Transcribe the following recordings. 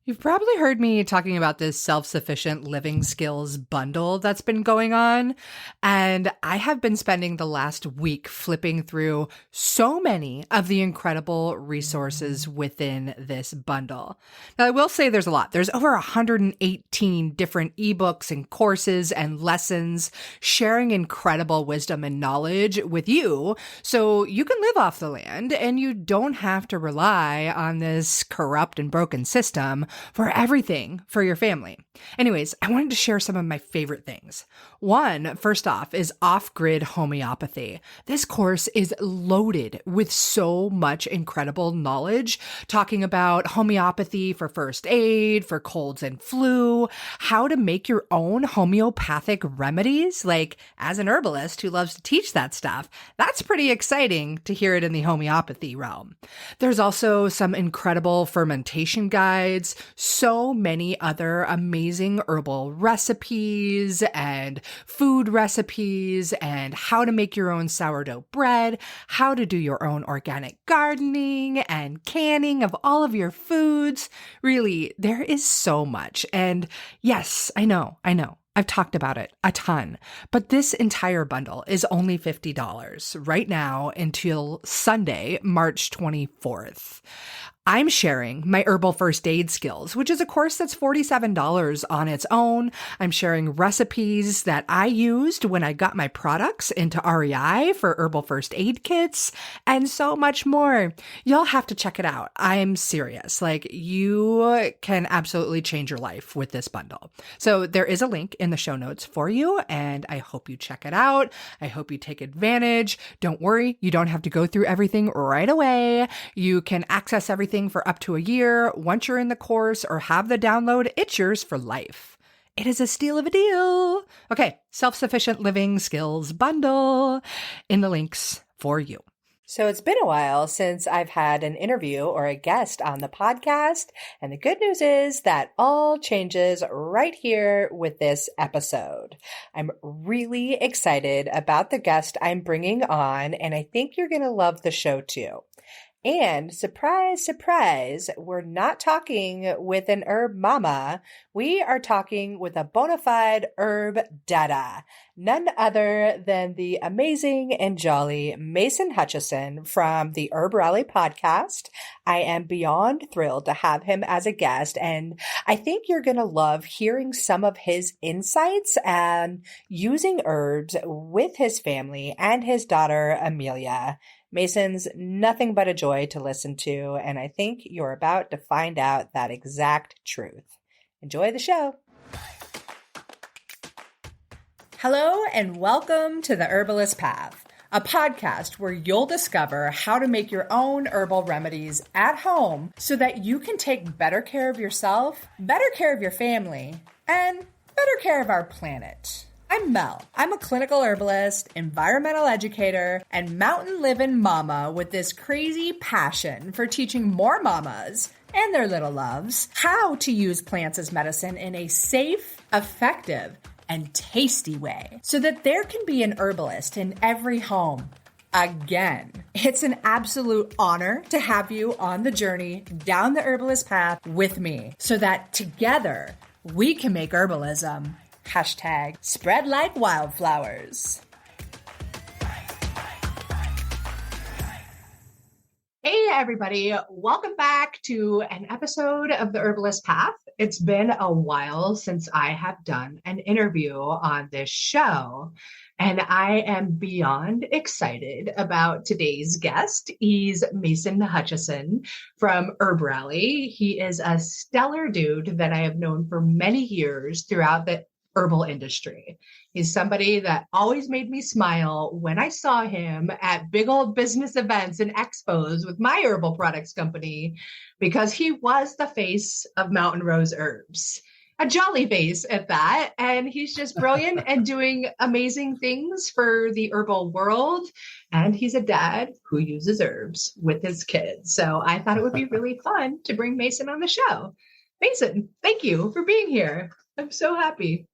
You've probably heard me talking about this self-sufficient living skills bundle that's been going on. And I have been spending the last week flipping through so many of the incredible resources within this bundle. Now, I will say there's a lot. There's over 118 different ebooks and courses and lessons sharing incredible wisdom and knowledge with you so you can live off the land and you don't have to rely on this corrupt and broken system for everything for your family. Anyways, I wanted to share some of my favorite things. One, first off, is off-grid homeopathy. This course is loaded with so much incredible knowledge, talking about homeopathy for first aid, for colds and flu, how to make your own homeopathic remedies. Like, as an herbalist who loves to teach that stuff, that's pretty exciting to hear it in the homeopathy realm. There's also some incredible fermentation guides, so many other amazing herbal recipes and food recipes, and how to make your own sourdough bread, how to do your own organic gardening and canning of all of your foods. Really, there is so much. And yes, I know. I've talked about it a ton, but this entire bundle is only $50 right now until Sunday, March 24th. I'm sharing my herbal first aid skills, which is a course that's $47 on its own. I'm sharing recipes that I used when I got my products into REI for herbal first aid kits and so much more. You'll have to check it out. I'm serious. Like, you can absolutely change your life with this bundle. So there is a link in the show notes for you, and I hope you check it out. I hope you take advantage. Don't worry, you don't have to go through everything right away. You can access everything for up to a year. Once you're in the course or have the download, it's yours for life. It is a steal of a deal. Okay, self-sufficient living skills bundle in the links for you. So it's been a while since I've had an interview or a guest on the podcast, and the good news is that all changes right here with this episode. I'm really excited about the guest I'm bringing on, and I think you're going to love the show too. And surprise, surprise, we're not talking with an herb mama. We are talking with a bona fide herb dada, none other than the amazing and jolly Mason Hutchison from the Herb Rally podcast. I am beyond thrilled to have him as a guest, and I think you're going to love hearing some of his insights and using herbs with his family and his daughter, Amelia. Mason's nothing but a joy to listen to, and I think you're about to find out that exact truth. Enjoy the show. Hello, and welcome to the Herbalist Path, a podcast where you'll discover how to make your own herbal remedies at home so that you can take better care of yourself, better care of your family, and better care of our planet. I'm Mel. I'm a clinical herbalist, environmental educator, and mountain living mama with this crazy passion for teaching more mamas and their little loves how to use plants as medicine in a safe, effective, and tasty way so that there can be an herbalist in every home. Again, it's an absolute honor to have you on the journey down the herbalist path with me so that together we can make herbalism #spread like wildflowers. Hey, everybody. Welcome back to an episode of the Herbalist Path. It's been a while since I have done an interview on this show, and I am beyond excited about today's guest. He's Mason Hutchison from Herb Rally. He is a stellar dude that I have known for many years throughout the herbal industry. He's somebody that always made me smile when I saw him at big old business events and expos with my herbal products company, because he was the face of Mountain Rose Herbs. A jolly face at that. And he's just brilliant and doing amazing things for the herbal world. And he's a dad who uses herbs with his kids. So I thought it would be really fun to bring Mason on the show. Mason, thank you for being here. I'm so happy.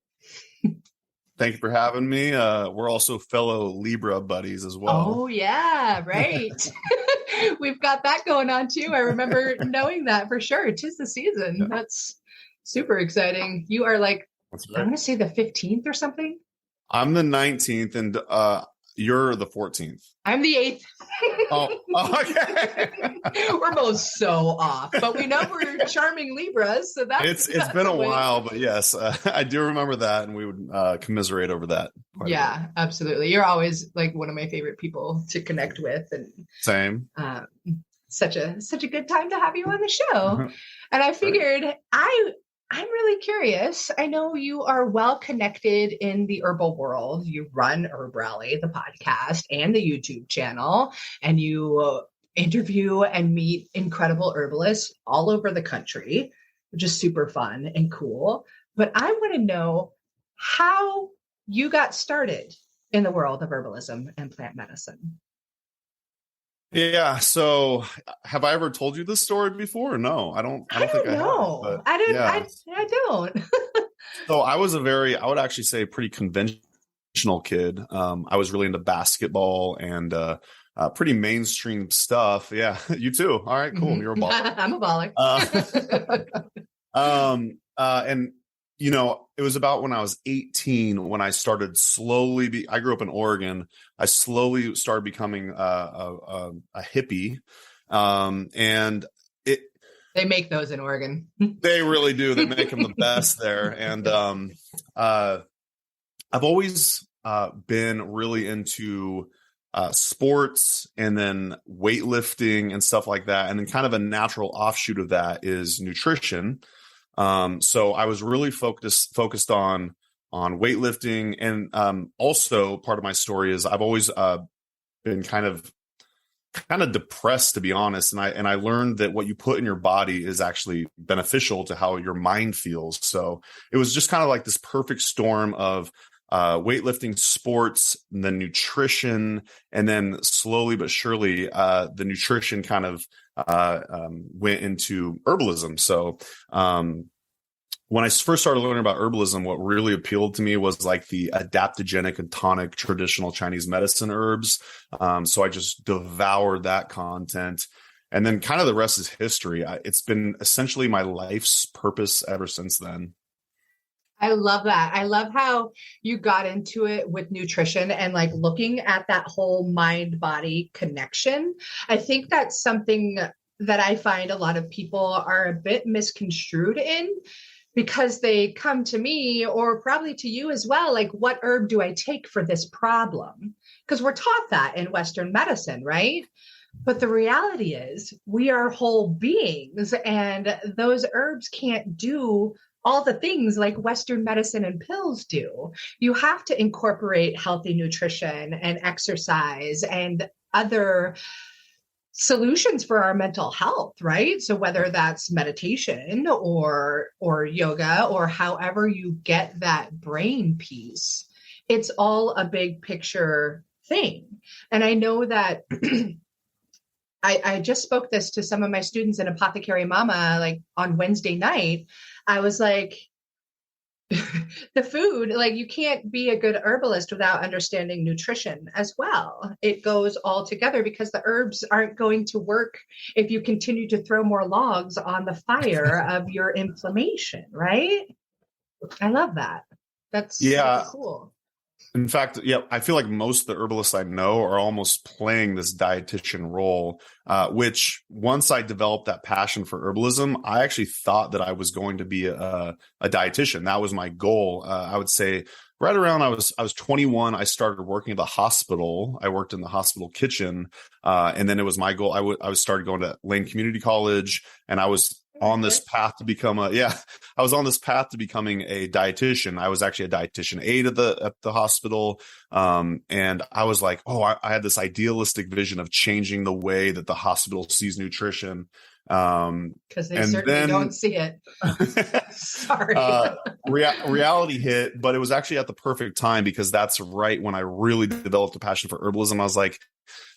Thank you for having me. We're also fellow Libra buddies as well. Oh, yeah, right. We've got that going on too. I remember knowing that for sure. 'Tis the season. Yeah, That's super exciting. You are like, that's I right. want to say the 15th or something. I'm the 19th and you're the 14th. I'm the 8th. Oh, okay. We're both so off, but we know we're charming Libras, so that's It's been a while, but yes, I do remember that, and we would commiserate over that. Yeah, absolutely. You're always like one of my favorite people to connect with, and Same. Such a good time to have you on the show. And I figured I'm really curious. I know you are well connected in the herbal world. You run Herb Rally, the podcast, and the YouTube channel, and you interview and meet incredible herbalists all over the country, which is super fun and cool. But I want to know how you got started in the world of herbalism and plant medicine. Yeah. So, have I ever told you this story before? No, I don't think I know. have. But I didn't. yeah. I don't. So I was I would actually say, pretty conventional kid. I was really into basketball and pretty mainstream stuff. Yeah, you too. All right, cool. You're a baller. I'm a baller. And it was about when I was 18 when I started slowly. I grew up in Oregon. I slowly started becoming a hippie, and they make those in Oregon. They really do. They make them the best there. And I've always been really into sports and then weightlifting and stuff like that. And then kind of a natural offshoot of that is nutrition. So I was really focused on weightlifting. And also part of my story is I've always been kind of depressed, to be honest. And I learned that what you put in your body is actually beneficial to how your mind feels. So it was just kind of like this perfect storm of weightlifting, sports, and then nutrition. And then slowly but surely, the nutrition kind of went into herbalism. So when I first started learning about herbalism, what really appealed to me was like the adaptogenic and tonic traditional Chinese medicine herbs. So I just devoured that content. And then kind of the rest is history. It's been essentially my life's purpose ever since then. I love that. I love how you got into it with nutrition and like looking at that whole mind-body connection. I think that's something that I find a lot of people are a bit misconstrued in, because they come to me, or probably to you as well, like, what herb do I take for this problem? Because we're taught that in Western medicine, right? But the reality is we are whole beings, and those herbs can't do all the things like Western medicine and pills do. You have to incorporate healthy nutrition and exercise and other solutions for our mental health, right? So whether that's meditation or yoga, or however you get that brain piece, it's all a big picture thing. And I know that I just spoke this to some of my students in Apothecary Mama, like on Wednesday night. I was like, the food, like, you can't be a good herbalist without understanding nutrition as well. It goes all together, because the herbs aren't going to work if you continue to throw more logs on the fire of your inflammation, right? I love that. That's cool. In fact, yeah, I feel like most of the herbalists I know are almost playing this dietitian role, which once I developed that passion for herbalism, I actually thought that I was going to be a dietitian. That was my goal. I would say right around I was 21, I started working at the hospital. I worked in the hospital kitchen, and then it was my goal. I started going to Lane Community College, and I was on this path to become I was on this path to becoming a dietitian. I was actually a dietitian aide at the hospital. And I was like, I had this idealistic vision of changing the way that the hospital sees nutrition. Because they certainly don't see it. Sorry. Reality hit, but it was actually at the perfect time, because that's right when I really developed a passion for herbalism. I was like,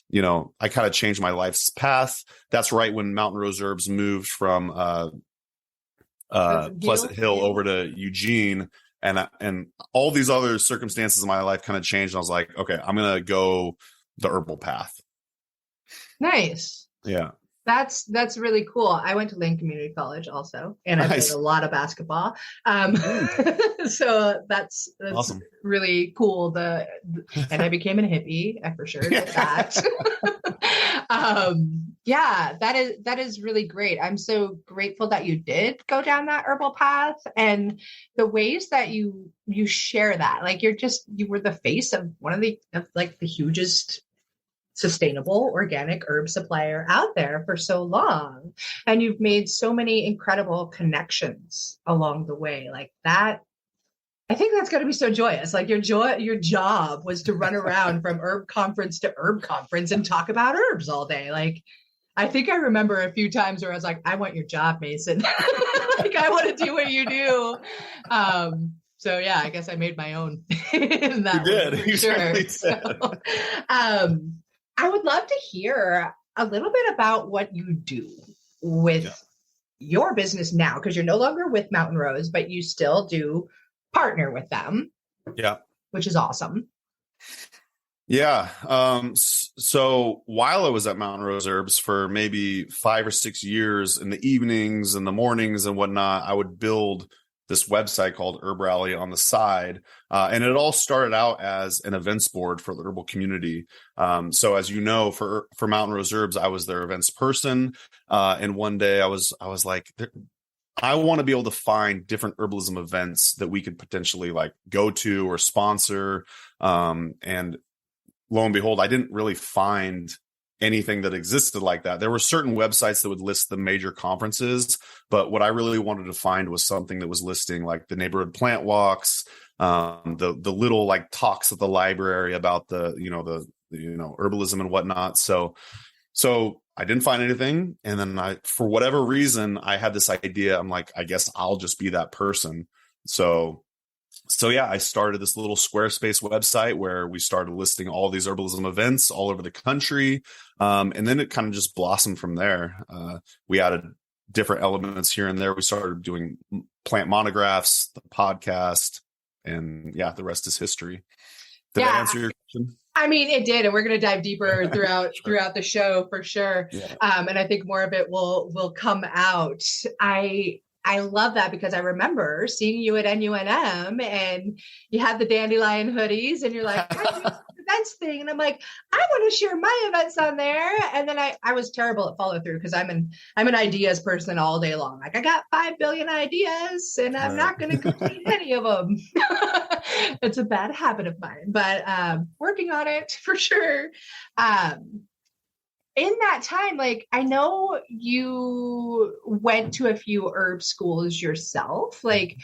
I kind of changed my life's path. That's right when Mountain Rose Herbs moved from Pleasant Hill over to Eugene. and all these other circumstances in my life kind of changed. And I was like, okay, I'm going to go the herbal path. Nice. Yeah. That's really cool. I went to Lane Community College also, and I played a lot of basketball. So that's awesome. Really cool. And I became a hippie. I for sure did that. Yeah, that is really great. I'm so grateful that you did go down that herbal path, and the ways that you share that. Like you were the face of one of the hugest sustainable organic herb supplier out there for so long, and you've made so many incredible connections along the way. Like that, I think that's going to be so joyous. Like your job was to run around from herb conference to herb conference and talk about herbs all day. Like I think I remember a few times where I was like, I want your job, Mason. Like I want to do what you do. So yeah, I guess I made my own in that way, for sure. So, I would love to hear a little bit about what you do with your business now, because you're no longer with Mountain Rose, but you still do partner with them. Yeah. Which is awesome. Yeah. So while I was at Mountain Rose Herbs for maybe 5 or 6 years, in the evenings and the mornings and whatnot, I would build this website called Herb Rally on the side. And it all started out as an events board for the herbal community. So as you know, for Mountain Rose Herbs, I was their events person. And one day I was like, I want to be able to find different herbalism events that we could potentially like go to or sponsor. And lo and behold, I didn't really find anything that existed like that. There were certain websites that would list the major conferences, but what I really wanted to find was something that was listing like the neighborhood plant walks, the little like talks at the library about the herbalism and whatnot. So I didn't find anything. And then for whatever reason, I had this idea. I'm like, I guess I'll just be that person. So yeah, I started this little Squarespace website where we started listing all these herbalism events all over the country. And then it kind of just blossomed from there. We added different elements here and there. We started doing plant monographs, the podcast, and yeah, the rest is history. Did that answer your question? I mean, it did, and we're going to dive deeper throughout the show for sure. Yeah. And I think more of it will come out. I love that because I remember seeing you at NUNM and you had the dandelion hoodies and you're like, I do this events thing. And I'm like, I want to share my events on there. And then I was terrible at follow through because I'm an ideas person all day long. Like I got 5 billion ideas and I'm not going to complete any of them. It's a bad habit of mine, but working on it for sure. In that time, like, I know you went to a few herb schools yourself. Like,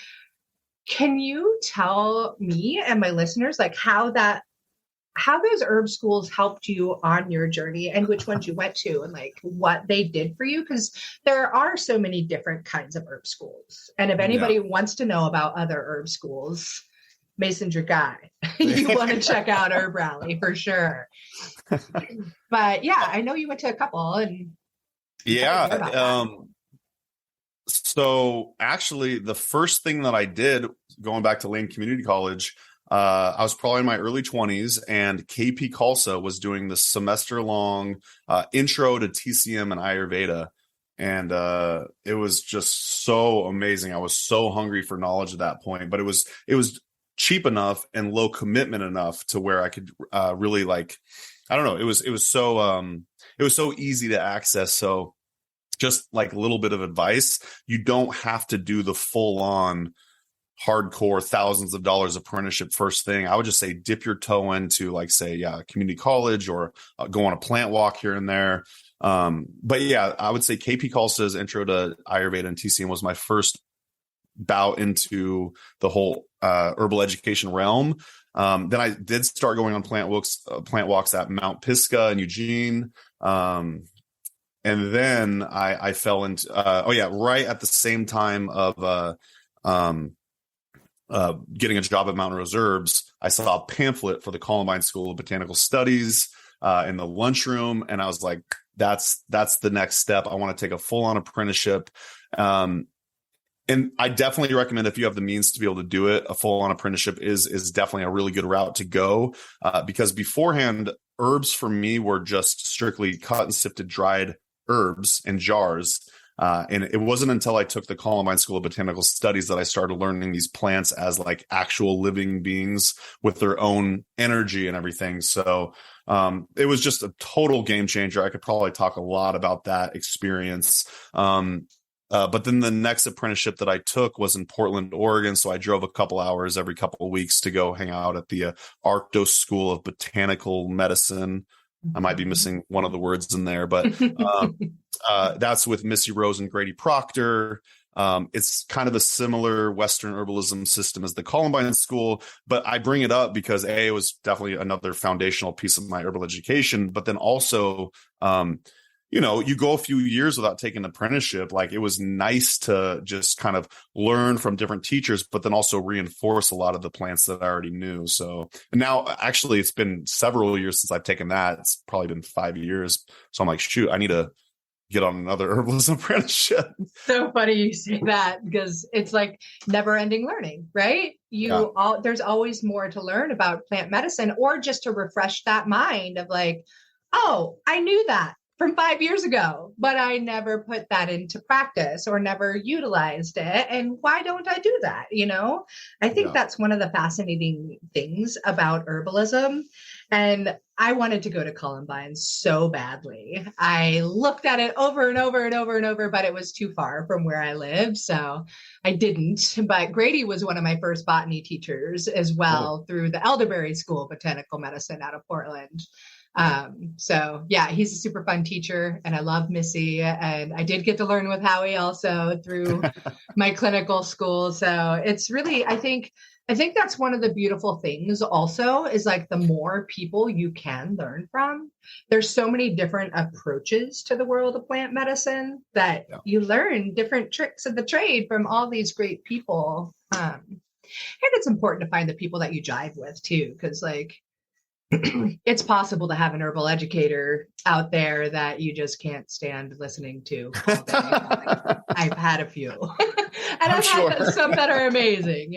can you tell me and my listeners, like, how those herb schools helped you on your journey and which ones you went to and like what they did for you? Because there are so many different kinds of herb schools. And if anybody wants to know about other herb schools, Mason's your guy. You want to check out Herb Rally for sure. But yeah, I know you went to a couple and so actually the first thing that I did going back to Lane Community College, I was probably in my early 20s and KP Khalsa was doing this semester long intro to TCM and Ayurveda. And it was just so amazing. I was so hungry for knowledge at that point, but it was cheap enough and low commitment enough to where I could really like, I don't know. It was so easy to access. So just like a little bit of advice, you don't have to do the full on hardcore thousands of dollars apprenticeship first thing. I would just say dip your toe into like, say, community college or go on a plant walk here and there. But yeah, I would say KP Khalsa's intro to Ayurveda and TCM was my first bout into the whole herbal education realm. Then I did start going on plant walks at Mount Pisgah in Eugene. And then I fell into, right at the same time of getting a job at Mountain Rose Herbs, I saw a pamphlet for the Columbine School of Botanical Studies in the lunchroom. And I was like, that's the next step. I want to take a full on apprenticeship. And I definitely recommend, if you have the means to be able to do it, a full-on apprenticeship is definitely a really good route to go. Because beforehand, herbs for me were just strictly cut and sifted dried herbs in jars. And it wasn't until I took the Columbine School of Botanical Studies that I started learning these plants as like actual living beings with their own energy and everything. So it was just a total game changer. I could probably talk a lot about that experience. But then the next apprenticeship that I took was in Portland, Oregon. So I drove a couple hours every couple of weeks to go hang out at the Arctos School of Botanical Medicine. I might be missing one of the words in there, but that's with Missy Rose and Grady Proctor. It's kind of a similar Western herbalism system as the Columbine School, but I bring it up because it was definitely another foundational piece of my herbal education. But then also, you go a few years without taking an apprenticeship. Like, it was nice to just kind of learn from different teachers, but then also reinforce a lot of the plants that I already knew. So now actually it's been several years since I've taken that. It's probably been 5 years. So I'm like, shoot, I need to get on another herbalism apprenticeship. So funny you say that, because it's like never ending learning, right? There's always more to learn about plant medicine, or just to refresh that mind of like, oh, I knew that from 5 years ago, but I never put that into practice or never utilized it. And why don't I do that? I think that's one of the fascinating things about herbalism. And I wanted to go to Columbine so badly. I looked at it over and over and over and over, but it was too far from where I lived. So I didn't. But Grady was one of my first botany teachers as well, through the Elderberry School of Botanical Medicine out of Portland. So yeah, he's a super fun teacher, and I love Missy, and I did get to learn with Howie also through my clinical school. So it's really, I think that's one of the beautiful things also, is like the more people you can learn from. There's so many different approaches to the world of plant medicine that you learn different tricks of the trade from all these great people. And it's important to find the people that you jive with too, because like, it's possible to have an herbal educator out there that you just can't stand listening to all day. I've had a few, and I've had some that are amazing,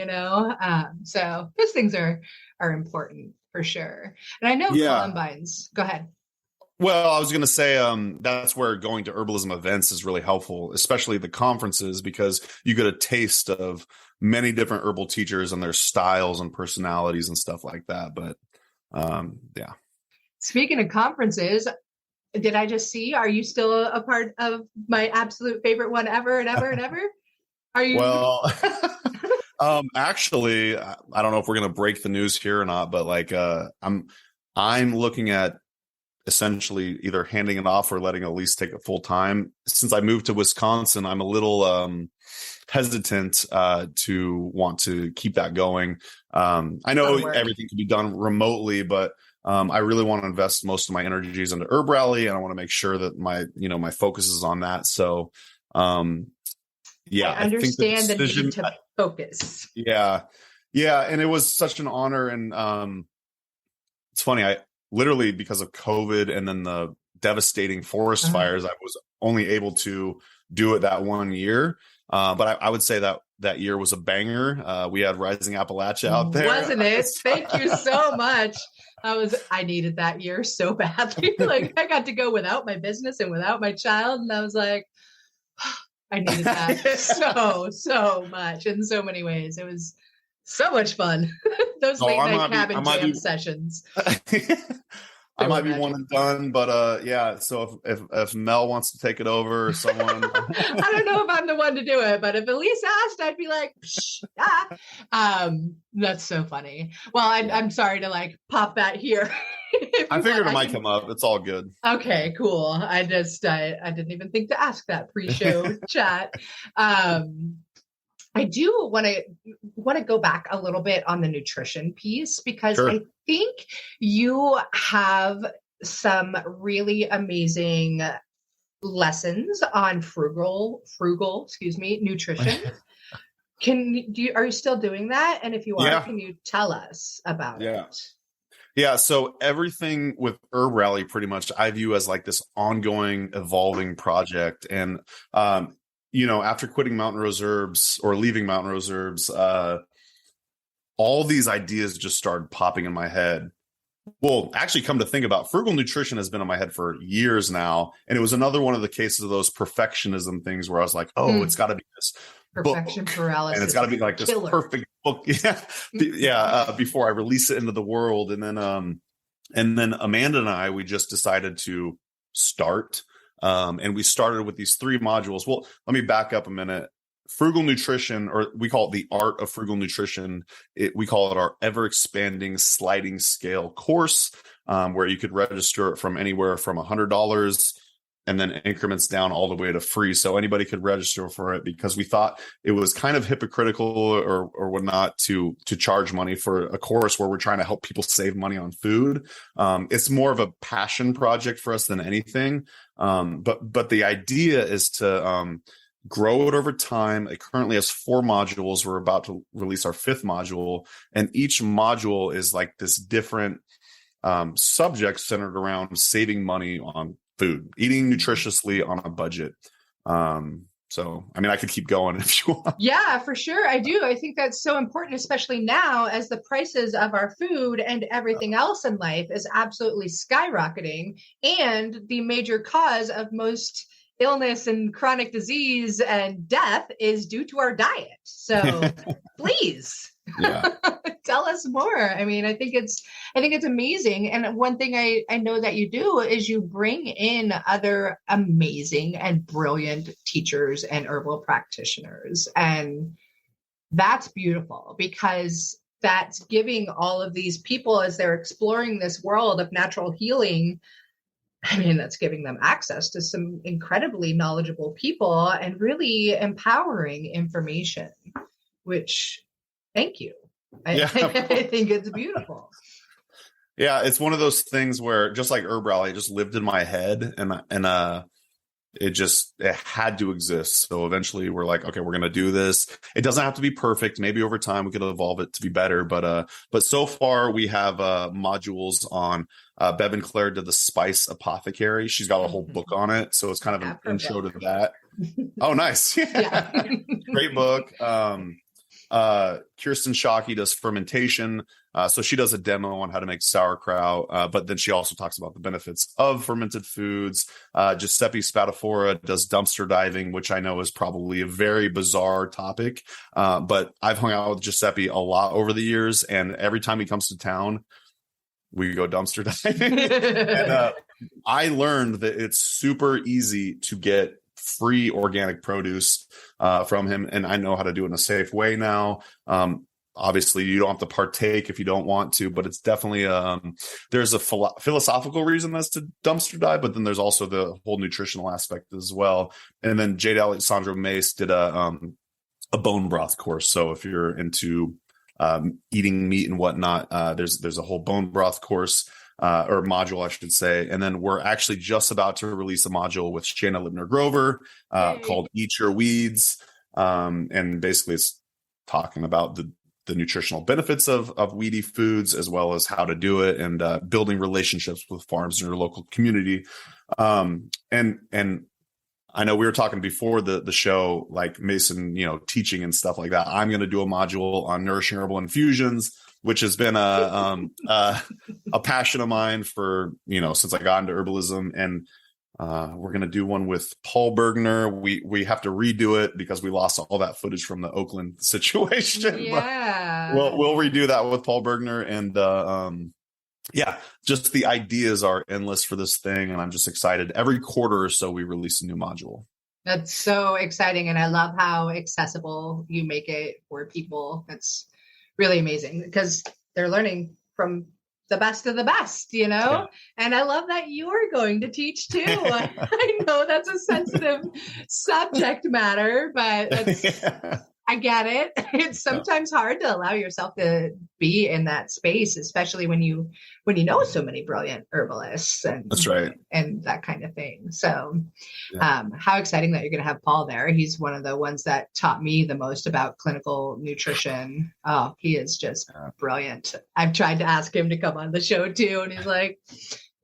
so those things are important for sure. And I know Columbine's, go ahead. Well, I was going to say that's where going to herbalism events is really helpful, especially the conferences, because you get a taste of many different herbal teachers and their styles and personalities and stuff like that. But yeah. Speaking of conferences, did I just see, are you still a part of my absolute favorite one ever and ever and ever? Are you? Well, actually, I don't know if we're going to break the news here or not, but like, I'm looking at essentially either handing it off or letting at least take it full time. Since I moved to Wisconsin, I'm a little, hesitant to want to keep that going. I know everything can be done remotely, but I really want to invest most of my energies into Herb Rally, and I want to make sure that my focus is on that. So I understand the need to focus. Yeah, and it was such an honor, and it's funny, I literally, because of COVID and then the devastating forest fires, I was only able to do it that 1 year. But I would say that year was a banger. We had Rising Appalachia out there. Wasn't it? Thank you so much. I needed that year so badly. Like, I got to go without my business and without my child. And I was like, I needed that so much in so many ways. It was so much fun. Those late night cabin jam sessions. I might be one and done, but yeah. So if Mel wants to take it over, or someone, I don't know if I'm the one to do it, but if Elise asked, I'd be like, that's so funny. Well, I'm sorry to like pop that here. I figured it might come up. It's all good. Okay, cool. I didn't even think to ask that pre-show chat. I do want to go back a little bit on the nutrition piece, because I think you have some really amazing lessons on frugal, nutrition. Are you still doing that? And if you are, can you tell us about it? Yeah. So everything with Herb Rally, pretty much I view as like this ongoing, evolving project. And, after quitting Mountain Rose Herbs or leaving Mountain Rose Herbs, all these ideas just started popping in my head. Well, actually, come to think about, frugal nutrition has been in my head for years now. And it was another one of the cases of those perfectionism things where I was like, oh, it's got to be this perfection book, paralysis. and it's got to be like this perfect book. Before I release it into the world. And then Amanda and I, we just decided to start. And we started with these 3 modules. Well, let me back up a minute. Frugal nutrition, or we call it the art of frugal nutrition. We call it our ever expanding sliding scale course, where you could register from anywhere from $100 and then increments down all the way to free. So anybody could register for it, because we thought it was kind of hypocritical or whatnot to charge money for a course where we're trying to help people save money on food. It's more of a passion project for us than anything. But the idea is to grow it over time. It currently has 4 modules. We're about to release our 5th module, and each module is like this different subject centered around saving money on food, eating nutritiously on a budget. So, I mean, I could keep going if you want. Yeah, for sure. I do. I think that's so important, especially now as the prices of our food and everything else in life is absolutely skyrocketing. And the major cause of most illness and chronic disease and death is due to our diet. So please tell us more. I mean, I think it's amazing. And one thing I know that you do is you bring in other amazing and brilliant teachers and herbal practitioners. And that's beautiful, because that's giving all of these people, as they're exploring this world of natural healing, I mean, that's giving them access to some incredibly knowledgeable people and really empowering information, which, thank you. I think it's beautiful. Yeah, it's one of those things where, just like Herbal, it just lived in my head, and it had to exist. So eventually we're like, okay, we're going to do this. It doesn't have to be perfect. Maybe over time we could evolve it to be better. But so far we have modules on Bev and Claire did the Spice Apothecary. She's got a whole book on it. So it's kind of an intro to that. Oh, nice. Yeah. Great book. Kirsten Shockey does fermentation. So she does a demo on how to make sauerkraut, but then she also talks about the benefits of fermented foods. Giuseppe Spadafora does dumpster diving, which I know is probably a very bizarre topic. But I've hung out with Giuseppe a lot over the years, and every time he comes to town, we go dumpster diving. And I learned that it's super easy to get free organic produce from him, and I know how to do it in a safe way now. Obviously you don't have to partake if you don't want to, but it's definitely there's a philosophical reason as to dumpster dive, but then there's also the whole nutritional aspect as well. And then Jade Alessandro Mace did a bone broth course. So if you're into eating meat and whatnot, there's a whole bone broth course. Or module, I should say. And then we're actually just about to release a module with Shana Libner Grover called Eat Your Weeds. And basically it's talking about the nutritional benefits of weedy foods, as well as how to do it, and building relationships with farms in your local community. And I know we were talking before the show, like Mason, teaching and stuff like that. I'm going to do a module on nourishing herbal infusions, which has been a passion of mine for, since I got into herbalism. And we're going to do one with Paul Bergner. We have to redo it because we lost all that footage from the Oakland situation. Yeah. But we'll redo that with Paul Bergner. And just the ideas are endless for this thing. And I'm just excited. Every quarter or so we release a new module. That's so exciting. And I love how accessible you make it for people. That's really amazing, because they're learning from the best of the best, Yeah. And I love that you're going to teach too. I know that's a sensitive subject matter, but I get it. It's sometimes hard to allow yourself to be in that space, especially when you know so many brilliant herbalists and that's right, and that kind of thing. So how exciting that you're going to have Paul there. He's one of the ones that taught me the most about clinical nutrition. Oh, he is just brilliant. I've tried to ask him to come on the show too, and he's like,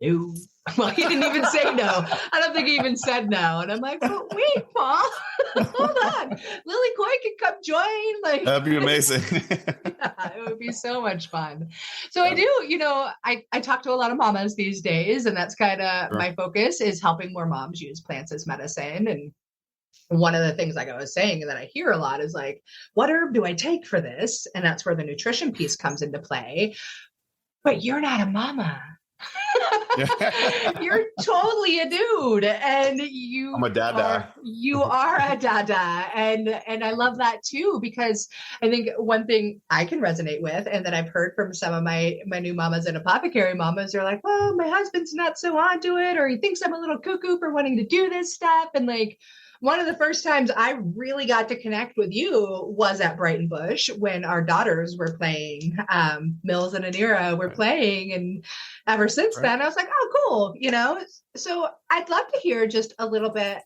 no. Well, he didn't even say no. I don't think he even said no. And I'm like, but wait, Paul, hold on. Lily Coy can come join. Like, that'd be amazing. yeah, it would be so much fun. So I do, I talk to a lot of mamas these days, and that's kind of Sure. my focus is helping more moms use plants as medicine. And one of the things, like I was saying, that I hear a lot is like, what herb do I take for this? And that's where the nutrition piece comes into play. But you're not a mama. You're totally a dude, and I'm a dada. You are a dada, and I love that too, because I think one thing I can resonate with, and that I've heard from some of my new mamas and apothecary mamas, are like, well, my husband's not so onto it, or he thinks I'm a little cuckoo for wanting to do this stuff. And like, one of the first times I really got to connect with you was at Brighton Bush when our daughters were playing. Mills and Anira were playing, and ever since then I was like, oh, cool, So I'd love to hear just a little bit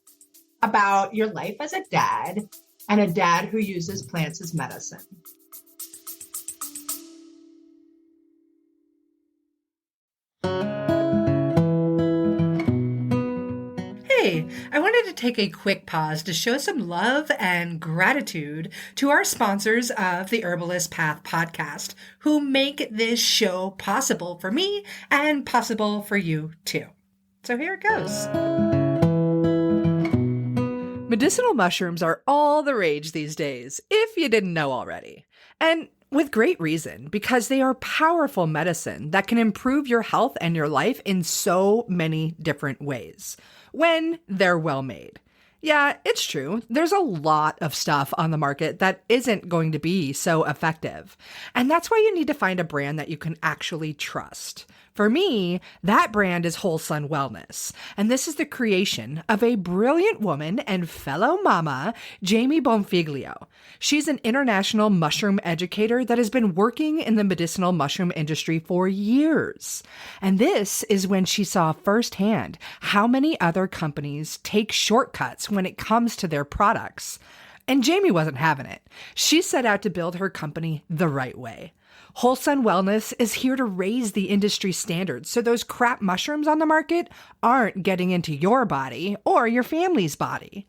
about your life as a dad, and a dad who uses plants as medicine. Hey, I wanted to take a quick pause to show some love and gratitude to our sponsors of the Herbalist Path podcast, who make this show possible for me and possible for you too. So here it goes. Medicinal mushrooms are all the rage these days, if you didn't know already. And with great reason, because they are powerful medicine that can improve your health and your life in so many different ways when they're well made. Yeah, it's true. There's a lot of stuff on the market that isn't going to be so effective. And that's why you need to find a brand that you can actually trust. For me, that brand is Wholesun Wellness, and this is the creation of a brilliant woman and fellow mama, Jamie Bonfiglio. She's an international mushroom educator that has been working in the medicinal mushroom industry for years. And this is when she saw firsthand how many other companies take shortcuts when it comes to their products. And Jamie wasn't having it. She set out to build her company the right way. Wholesun Wellness is here to raise the industry standards so those crap mushrooms on the market aren't getting into your body or your family's body.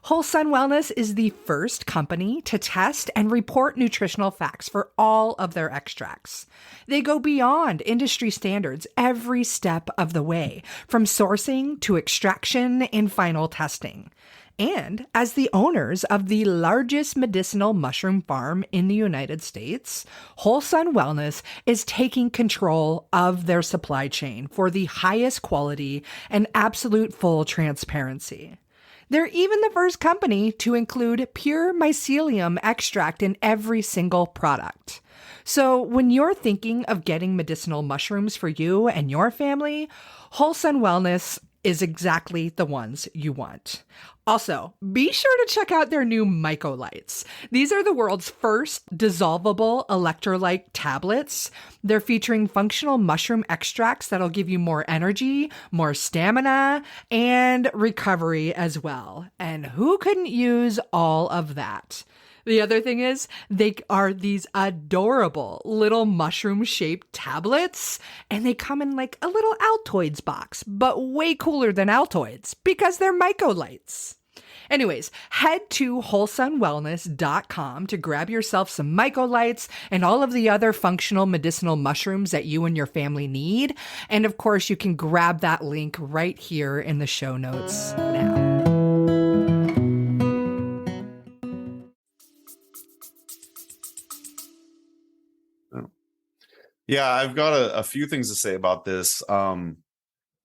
Wholesun Wellness is the first company to test and report nutritional facts for all of their extracts. They go beyond industry standards every step of the way, from sourcing to extraction and final testing. And as the owners of the largest medicinal mushroom farm in the United States, Wholesun Wellness is taking control of their supply chain for the highest quality and absolute full transparency. They're even the first company to include pure mycelium extract in every single product. So when you're thinking of getting medicinal mushrooms for you and your family, Wholesun Wellness is exactly the ones you want. Also, be sure to check out their new Mycolites. These are the world's first dissolvable electrolyte tablets. They're featuring functional mushroom extracts that'll give you more energy, more stamina, and recovery as well. And who couldn't use all of that? The other thing is, they are these adorable little mushroom-shaped tablets, and they come in like a little Altoids box, but way cooler than Altoids, because they're Mycolites. Anyways, head to wholesunwellness.com to grab yourself some Mycolites and all of the other functional medicinal mushrooms that you and your family need. And of course, you can grab that link right here in the show notes now. Yeah, I've got a few things to say about this.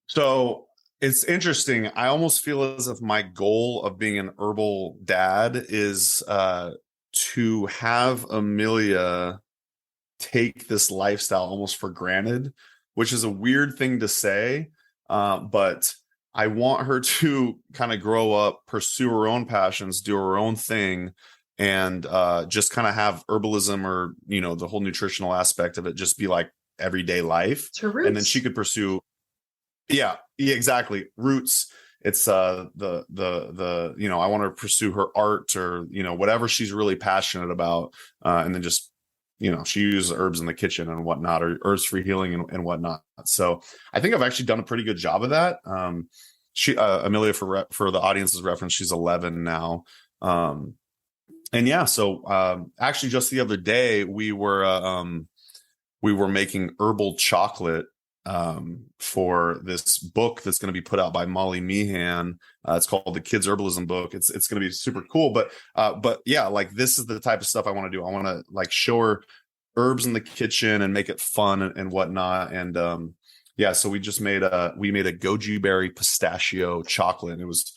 So it's interesting. I almost feel as if my goal of being an herbal dad is to have Amelia take this lifestyle almost for granted, which is a weird thing to say. But I want her to kind of grow up, pursue her own passions, do her own thing, and just kind of have herbalism or, the whole nutritional aspect of it just be like everyday life. It's her roots. And then she could pursue. Yeah, exactly. Roots. It's I want to pursue her art or, whatever she's really passionate about. And then just, she uses herbs in the kitchen and whatnot, or herbs for healing and whatnot. So I think I've actually done a pretty good job of that. Amelia, for the audience's reference, she's 11 now. And yeah, so actually just the other day we were making herbal chocolate for this book that's going to be put out by Molly Meehan. It's called the Kids Herbalism book. It's going to be super cool. But yeah, like this is the type of stuff I want to do. I want to like show her herbs in the kitchen and make it fun and whatnot. And yeah, so we made a goji berry pistachio chocolate. And it was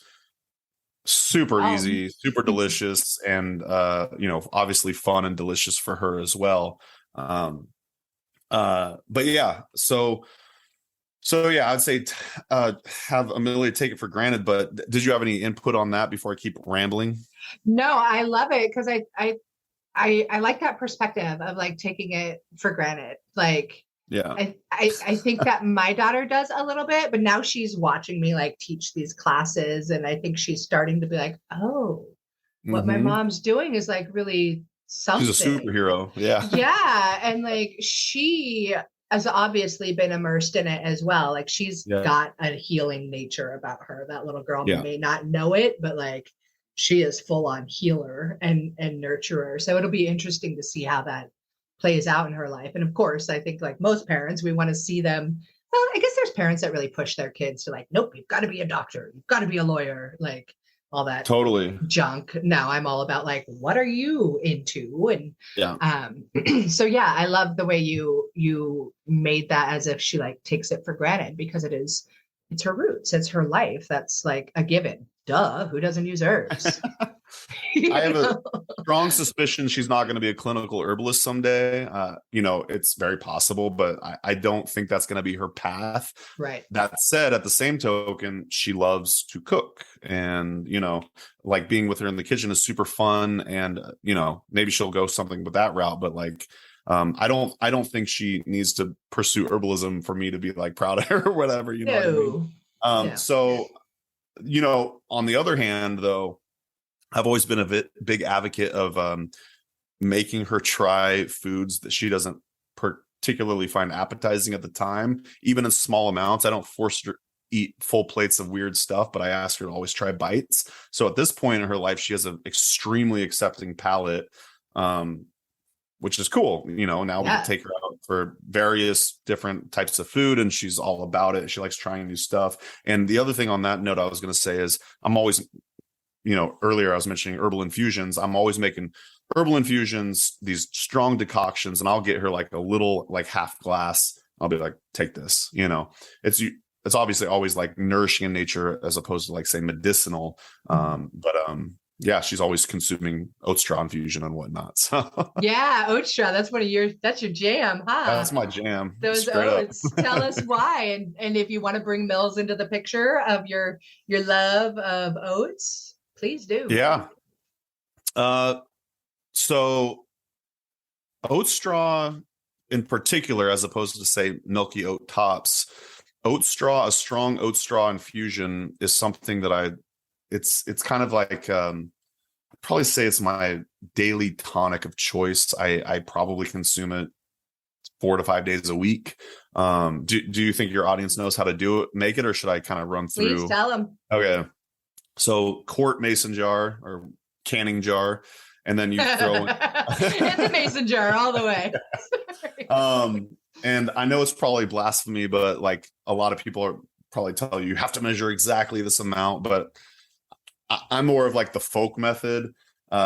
super easy, super delicious, and obviously fun and delicious for her as well. But yeah, so yeah, I'd say have Amelia take it for granted. But did you have any input on that before I keep rambling? No, I love it because I like that perspective of like taking it for granted. Like, yeah, I think that my daughter does a little bit, but now she's watching me like teach these classes, and I think she's starting to be like, oh, what my mom's doing is like really something. She's a superhero. Yeah. Yeah. And like she has obviously been immersed in it as well. Like she's got a healing nature about her. That little girl may not know it, but like she is full on healer and nurturer. So it'll be interesting to see how that plays out in her life. And of course, I think like most parents, we want to see them. Well, I guess there's parents that really push their kids to like, nope, you've got to be a doctor. You've got to be a lawyer. Like all that totally junk. Now I'm all about like, what are you into? And so yeah, I love the way you made that as if she like takes it for granted, because it's her roots, it's her life. That's like a given. Duh, who doesn't use herbs? I have a strong suspicion she's not going to be a clinical herbalist someday. It's very possible, but I don't think that's going to be her path. Right. That said, at the same token, she loves to cook, and like being with her in the kitchen is super fun. And maybe she'll go something with that route. But like, I don't think she needs to pursue herbalism for me to be like proud of her or whatever. You know what I mean? So on the other hand, though, I've always been a big advocate of making her try foods that she doesn't particularly find appetizing at the time, even in small amounts. I don't force her to eat full plates of weird stuff, but I ask her to always try bites. So at this point in her life, she has an extremely accepting palate, which is cool. Now we can take her out for various different types of food, and she's all about it. She likes trying new stuff. And the other thing on that note I was going to say is I'm always, earlier I was mentioning herbal infusions. I'm always making herbal infusions, these strong decoctions, and I'll get her like a little, like half glass. I'll be like, take this, it's obviously always like nourishing in nature as opposed to like say medicinal. Yeah, she's always consuming oat straw infusion and whatnot. So yeah, oat straw. That's your jam, huh? That's my jam. Those oats. Tell us why. And if you want to bring Mills into the picture of your love of oats, please do. Yeah. So oat straw in particular, as opposed to say milky oat tops, a strong oat straw infusion is something that it's kind of like, I'd probably say it's my daily tonic of choice. I probably consume it 4 to 5 days a week. Do you think your audience knows how to make it, or should I kind of run through? Please tell them. Okay. So quart mason jar or canning jar, and then you throw it's a mason jar all the way. And I know it's probably blasphemy, but like a lot of people are probably tell you have to measure exactly this amount, but I'm more of like the folk method.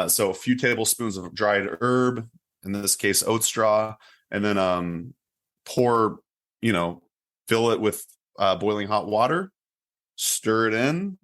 So a few tablespoons of dried herb, in this case, oat straw, and then fill it with boiling hot water, stir it in,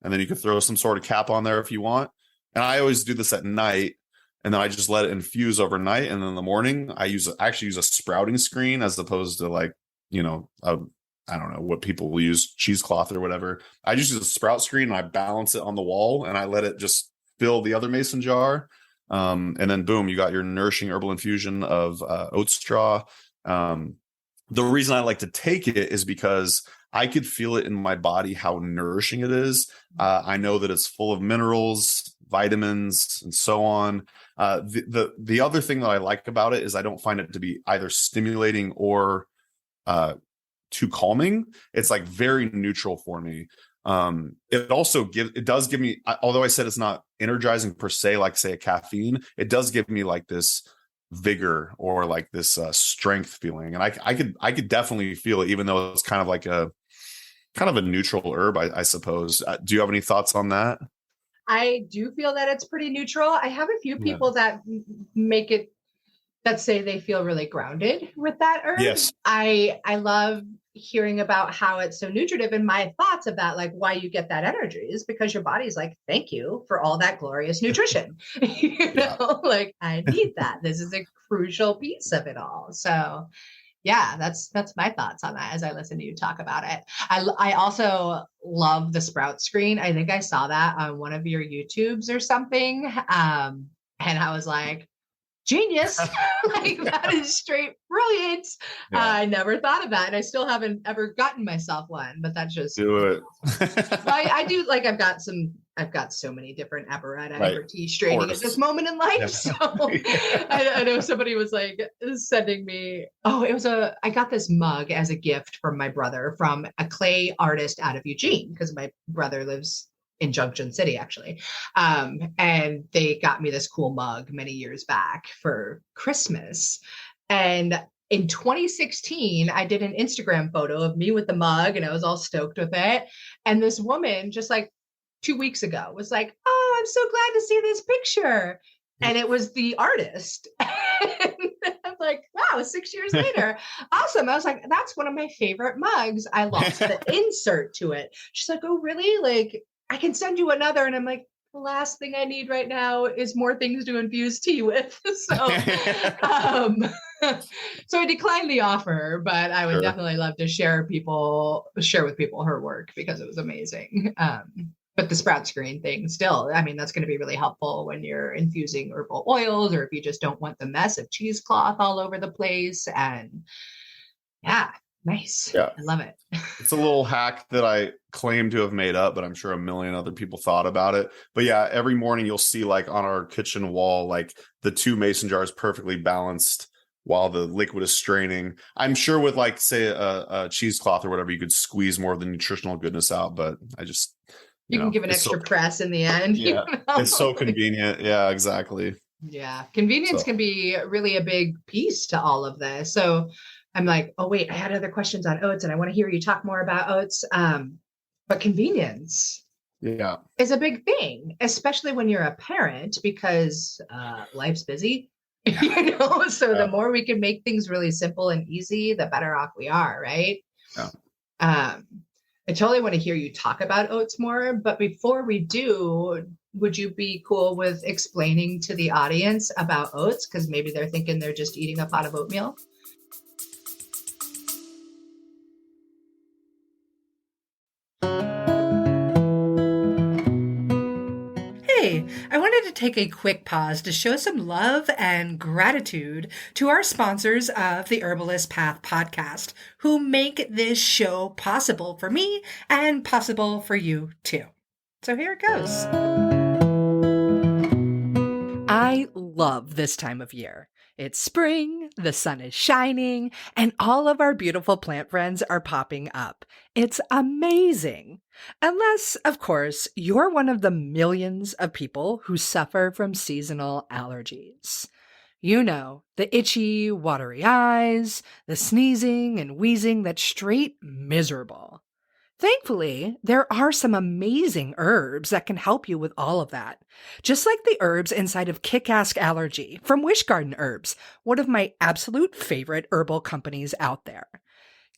and then you can throw some sort of cap on there if you want. And I always do this at night, and then I just let it infuse overnight. And then in the morning, I actually use a sprouting screen as opposed to like, I don't know what people will use, cheesecloth or whatever. I just use a sprout screen and I balance it on the wall, and I let it just fill the other mason jar. And then boom, you got your nourishing herbal infusion of oat straw. The reason I like to take it is because I could feel it in my body how nourishing it is. I know that it's full of minerals, vitamins and so on. The other thing that I like about it is I don't find it to be either stimulating or too calming. It's like very neutral for me. It does give me, although I said it's not energizing per se, like say a caffeine, it does give me like this vigor or like this strength feeling. And I could definitely feel it, even though it's kind of a neutral herb, I suppose. Do you have any thoughts on that? I do feel that it's pretty neutral. I have a few people that make it, that say they feel really grounded with that herb. Yes. I love hearing about how it's so nutritive, and my thoughts of that, like why you get that energy is because your body's like, thank you for all that glorious nutrition. Like I need that. This is a crucial piece of it all. So yeah, that's my thoughts on that as I listen to you talk about it. I also love the sprout screen. I think I saw that on one of your YouTubes or something. And I was like, genius. Like that is straight brilliant. Yeah. I never thought of that. And I still haven't ever gotten myself one, but that's just do it. I do, like I've got so many different apparatus tea straining at this moment in life. Yeah. So I know somebody was like sending me, I got this mug as a gift from my brother from a clay artist out of Eugene, because my brother lives in Junction City, actually. And they got me this cool mug many years back for Christmas. And in 2016, I did an Instagram photo of me with the mug and I was all stoked with it. And this woman just like 2 weeks ago was like, oh, I'm so glad to see this picture. And it was the artist. And I'm like, wow, 6 years later. Awesome. I was like, that's one of my favorite mugs. I lost the insert to it. She's like, oh, really? Like, I can send you another. And I'm like, the last thing I need right now is more things to infuse tea with. So, so I declined the offer, but I would definitely love to share with people her work because it was amazing. But the sprout screen thing still, I mean, that's going to be really helpful when you're infusing herbal oils, or if you just don't want the mess of cheesecloth all over the place. And yeah. Nice. Yeah. I love it. It's a little hack that I claim to have made up, but I'm sure a million other people thought about it. But yeah, every morning you'll see like on our kitchen wall, like the 2 mason jars perfectly balanced while the liquid is straining. I'm sure with like, say a cheesecloth or whatever, you could squeeze more of the nutritional goodness out, but I just... You can give an extra press in the end. Yeah, it's so convenient. Yeah, exactly. Yeah. Convenience can be really a big piece to all of this. So I'm like, oh, wait, I had other questions on oats and I want to hear you talk more about oats. But convenience is a big thing, especially when you're a parent, because life's busy, so the more we can make things really simple and easy, the better off we are. Right. Yeah. I totally want to hear you talk about oats more, but before we do, would you be cool with explaining to the audience about oats? Because maybe they're thinking they're just eating a pot of oatmeal. I wanted to take a quick pause to show some love and gratitude to our sponsors of the Herbalist Path podcast, who make this show possible for me and possible for you too. So here it goes. I love this time of year. It's spring, the sun is shining, and all of our beautiful plant friends are popping up. It's amazing. Unless, of course, you're one of the millions of people who suffer from seasonal allergies. You know, the itchy, watery eyes, the sneezing and wheezing that's straight miserable. Thankfully, there are some amazing herbs that can help you with all of that. Just like the herbs inside of Kick-Ass Allergy from Wish Garden Herbs, one of my absolute favorite herbal companies out there.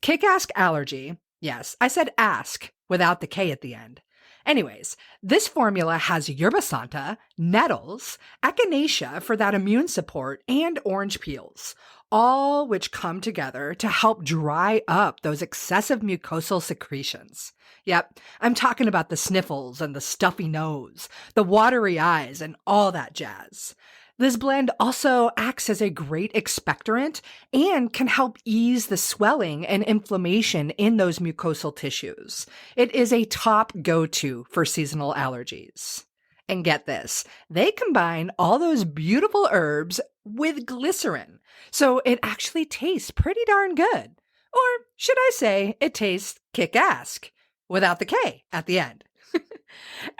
Kick-Ass Allergy, yes, I said ask without the K at the end. Anyways, this formula has yerba santa, nettles, echinacea for that immune support, and orange peels, all which come together to help dry up those excessive mucosal secretions. Yep, I'm talking about the sniffles and the stuffy nose, the watery eyes, and all that jazz. This blend also acts as a great expectorant and can help ease the swelling and inflammation in those mucosal tissues. It is a top go-to for seasonal allergies. And get this, they combine all those beautiful herbs with glycerin. So it actually tastes pretty darn good. Or should I say, it tastes kick-ass without the K at the end.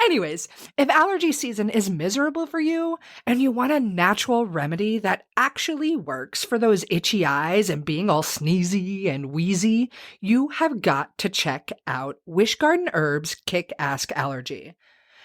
Anyways, if allergy season is miserable for you and you want a natural remedy that actually works for those itchy eyes and being all sneezy and wheezy, you have got to check out Wish Garden Herbs Kick-Ass Allergy.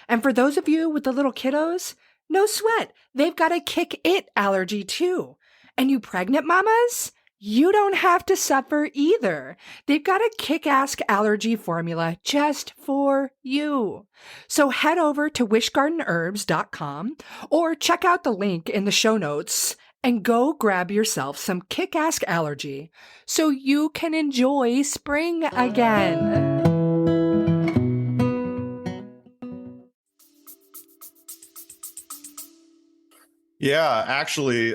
And for those of you with the little kiddos, no sweat, they've got a kick it allergy too. And you pregnant mamas? You don't have to suffer either. They've got a kick-ass allergy formula just for you. So head over to wishgardenherbs.com or check out the link in the show notes and go grab yourself some kick-ass allergy so you can enjoy spring again. Yeah, actually,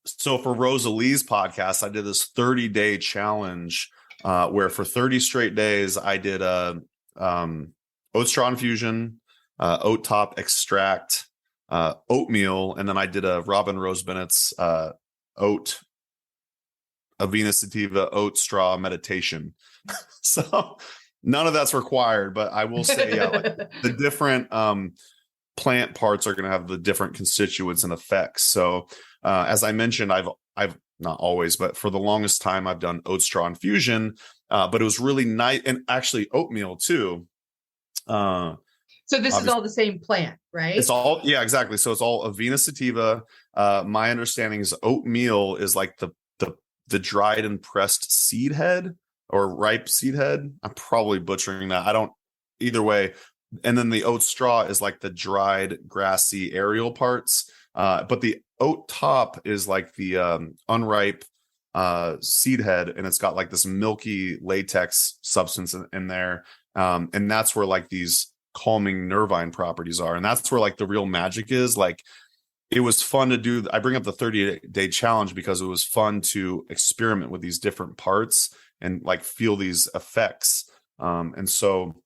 so for Rosalie's podcast, I did this 30-day challenge where for 30 straight days, I did a oat straw infusion, oat top extract, oatmeal, and then I did a Robin Rose Bennett's oat Avena Sativa oat straw meditation. So none of that's required, but I will say, yeah, like the different plant parts are going to have the different constituents and effects. So as I mentioned, I've not always, but for the longest time, I've done oat straw infusion, but it was really nice. And actually oatmeal too. So this is all the same plant, right? It's all, yeah, exactly. So it's all Avena Sativa. My understanding is oatmeal is like the dried and pressed seed head or ripe seed head. I'm probably butchering that. Either way. And then the oat straw is like the dried grassy aerial parts. But the oat top is like the unripe seed head, and it's got like this milky latex substance in there. And that's where like these calming nervine properties are. And that's where like the real magic is. Like it was fun to do. I bring up the 30-day challenge because it was fun to experiment with these different parts and like feel these effects. And so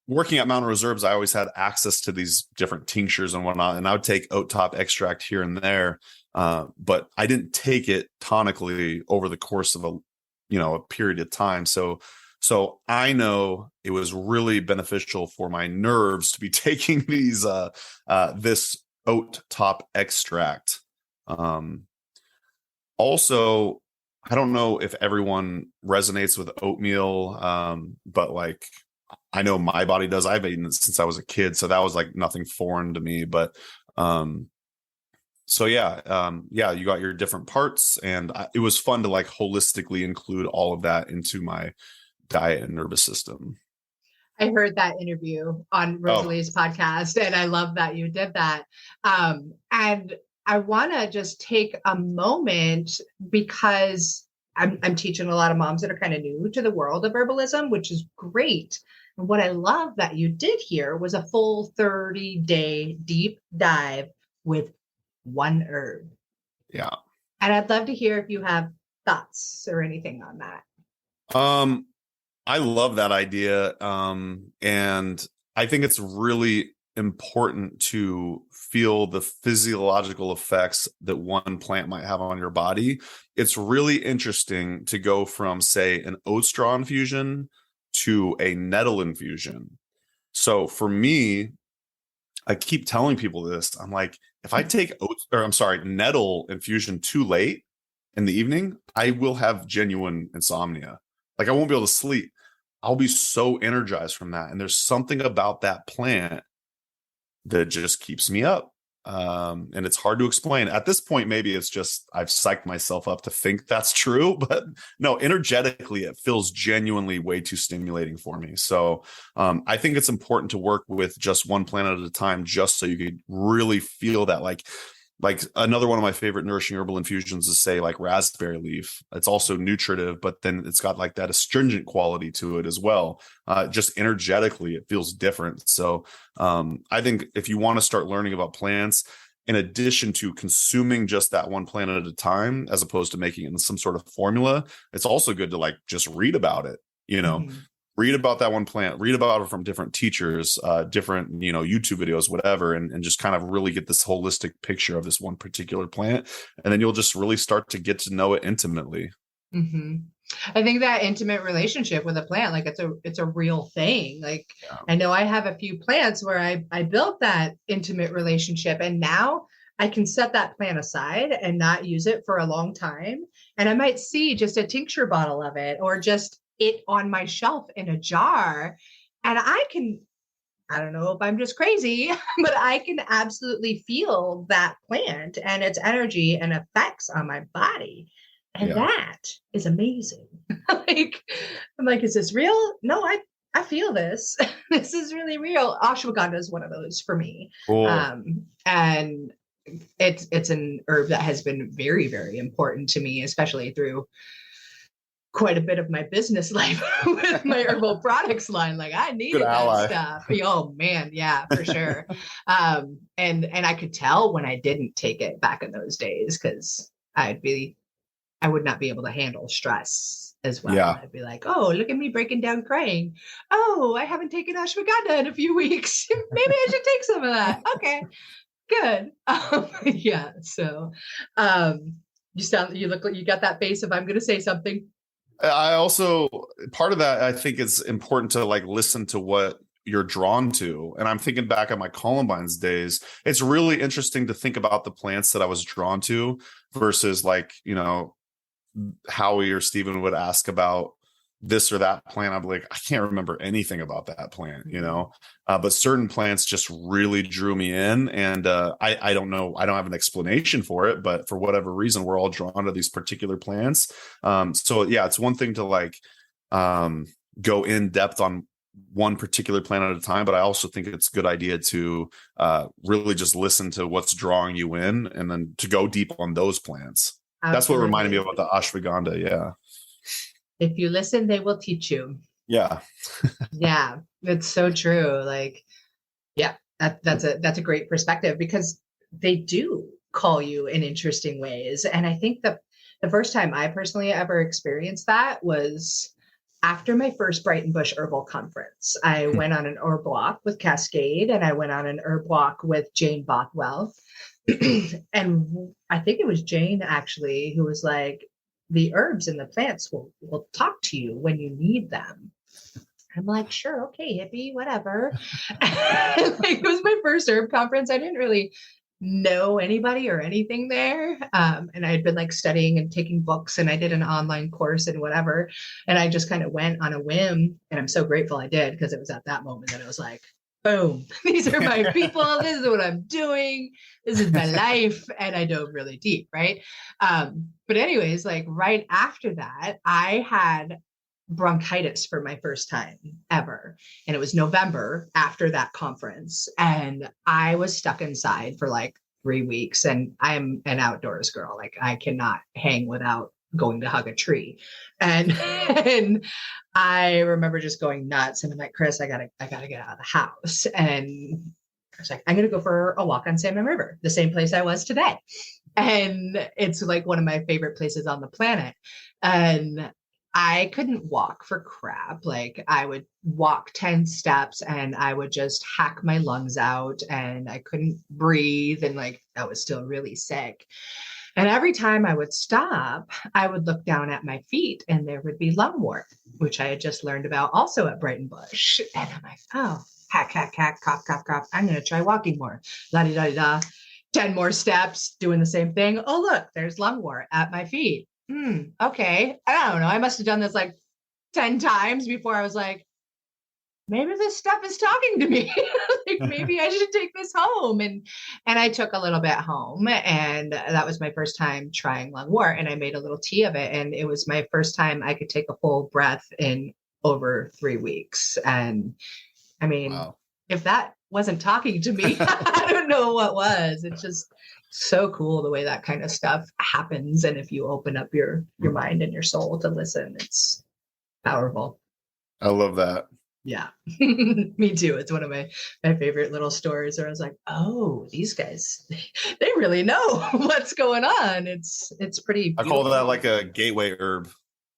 working at Mountain Reserves, I always had access to these different tinctures and whatnot, and I would take oat top extract here and there, but I didn't take it tonically over the course of a period of time. So I know it was really beneficial for my nerves to be taking these this oat top extract. Also, I don't know if everyone resonates with oatmeal, but like I know my body does. I've eaten it since I was a kid, so that was like nothing foreign to me. But you got your different parts, and it was fun to like holistically include all of that into my diet and nervous system. I heard that interview on Rosalie's podcast, and I love that you did that. And I want to just take a moment because I'm teaching a lot of moms that are kind of new to the world of herbalism, which is great. And what I love that you did here was a full 30-day deep dive with one herb. Yeah. And I'd love to hear if you have thoughts or anything on that. I love that idea. And I think it's really important to feel the physiological effects that one plant might have on your body. It's really interesting to go from, say, an oat straw infusion to a nettle infusion. So for me, I keep telling people this. I'm like, if I take nettle infusion too late in the evening, I will have genuine insomnia. Like I won't be able to sleep. I'll be so energized from that. And there's something about that plant that just keeps me up. And it's hard to explain. At this point, maybe it's just I've psyched myself up to think that's true, but no, energetically, it feels genuinely way too stimulating for me. So I think it's important to work with just one plant at a time, just so you could really feel that. Like another one of my favorite nourishing herbal infusions is, say, like raspberry leaf. It's also nutritive, but then it's got like that astringent quality to it as well. Just energetically, it feels different. So I think if you want to start learning about plants, in addition to consuming just that one plant at a time, as opposed to making it in some sort of formula, it's also good to like just read about it, read about that one plant, read about it from different teachers, different, YouTube videos, whatever, and just kind of really get this holistic picture of this one particular plant. And then you'll just really start to get to know it intimately. Mm-hmm. I think that intimate relationship with a plant, like it's a real thing. Like, yeah. I know I have a few plants where I built that intimate relationship, and now I can set that plant aside and not use it for a long time. And I might see just a tincture bottle of it or just it on my shelf in a jar. And I don't know if I'm just crazy, but I can absolutely feel that plant and its energy and effects on my body. And that is amazing. I'm like, is this real? No, I feel this. This is really real. Ashwagandha is one of those for me. Cool. And it's an herb that has been very, very important to me, especially through quite a bit of my business life with my herbal products line. Like, I needed that stuff. Oh man. Yeah, for sure. And I could tell when I didn't take it back in those days, because I would not be able to handle stress as well. Yeah. I'd be like, oh, look at me breaking down crying. Oh, I haven't taken ashwagandha in a few weeks. Maybe I should take some of that. Okay, good. Yeah. So you look like you got that face of I'm going to say something. I also, part of that, I think it's important to like listen to what you're drawn to. And I'm thinking back at my Columbines days. It's really interesting to think about the plants that I was drawn to versus like, Howie or Steven would ask about this or that plant. I'm like, I can't remember anything about that plant, but certain plants just really drew me in. And I don't know, I don't have an explanation for it, but for whatever reason, we're all drawn to these particular plants. So yeah, it's one thing to like go in depth on one particular plant at a time, but I also think it's a good idea to really just listen to what's drawing you in and then to go deep on those plants. Absolutely. That's what reminded me about the ashwagandha. Yeah. If you listen, they will teach you. Yeah. Yeah. It's so true. Like, yeah, that's a great perspective, because they do call you in interesting ways. And I think the first time I personally ever experienced that was after my first Brighton Bush Herbal Conference. I went on an herb walk with Cascade, and I went on an herb walk with Jane Bothwell. And I think it was Jane actually who was like, the herbs and the plants will talk to you when you need them. I'm like, sure, okay, hippie, whatever. It was my first herb conference. I didn't really know anybody or anything there. And I had been like studying and taking books, and I did an online course and whatever. And I just kind of went on a whim, and I'm so grateful I did, because it was at that moment that I was like, boom, these are my people. This is what I'm doing. This is my life. And I dove really deep. Right. But anyways, like right after that, I had bronchitis for my first time ever. And it was November after that conference. And I was stuck inside for like 3 weeks. And I'm an outdoors girl. Like, I cannot hang without going to hug a tree. And I remember just going nuts. And I'm like, Chris, I gotta get out of the house. And I was like, I'm going to go for a walk on Salmon River, the same place I was today. And it's like one of my favorite places on the planet. And I couldn't walk for crap. Like, I would walk 10 steps and I would just hack my lungs out, and I couldn't breathe. And like, I was still really sick. And every time I would stop, I would look down at my feet, and there would be lungwort, which I had just learned about also at Brighton Bush. And I'm like, oh, hack, hack, hack, cough, cough, cough. I'm going to try walking more. La-di-da-di-da. 10 more steps, doing the same thing. Oh, look, there's lungwort at my feet. Okay. I don't know. I must have done this like 10 times before I was like, maybe this stuff is talking to me. Like, maybe I should take this home. And I took a little bit home, and that was my first time trying lungwort, and I made a little tea of it. And it was my first time I could take a full breath in over 3 weeks. And I mean, wow. If that wasn't talking to me, I don't know what was. It's just so cool the way that kind of stuff happens. And if you open up your mind and your soul to listen, it's powerful. I love that. Yeah, me too. It's one of my favorite little stories where I was like, oh, these guys, they really know what's going on. It's pretty beautiful. I call that like a gateway herb.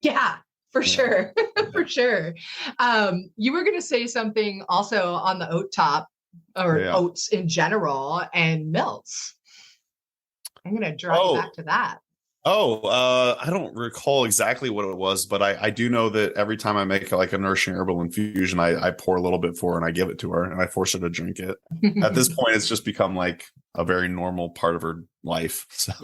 Yeah. For sure. For sure. You were going to say something also on the oat top or oats in general and milts. I'm going to draw you back to that. I don't recall exactly what it was, but I do know that every time I make like a nourishing herbal infusion, I pour a little bit for her and I give it to her and I force her to drink it. At this point, it's just become like a very normal part of her life. So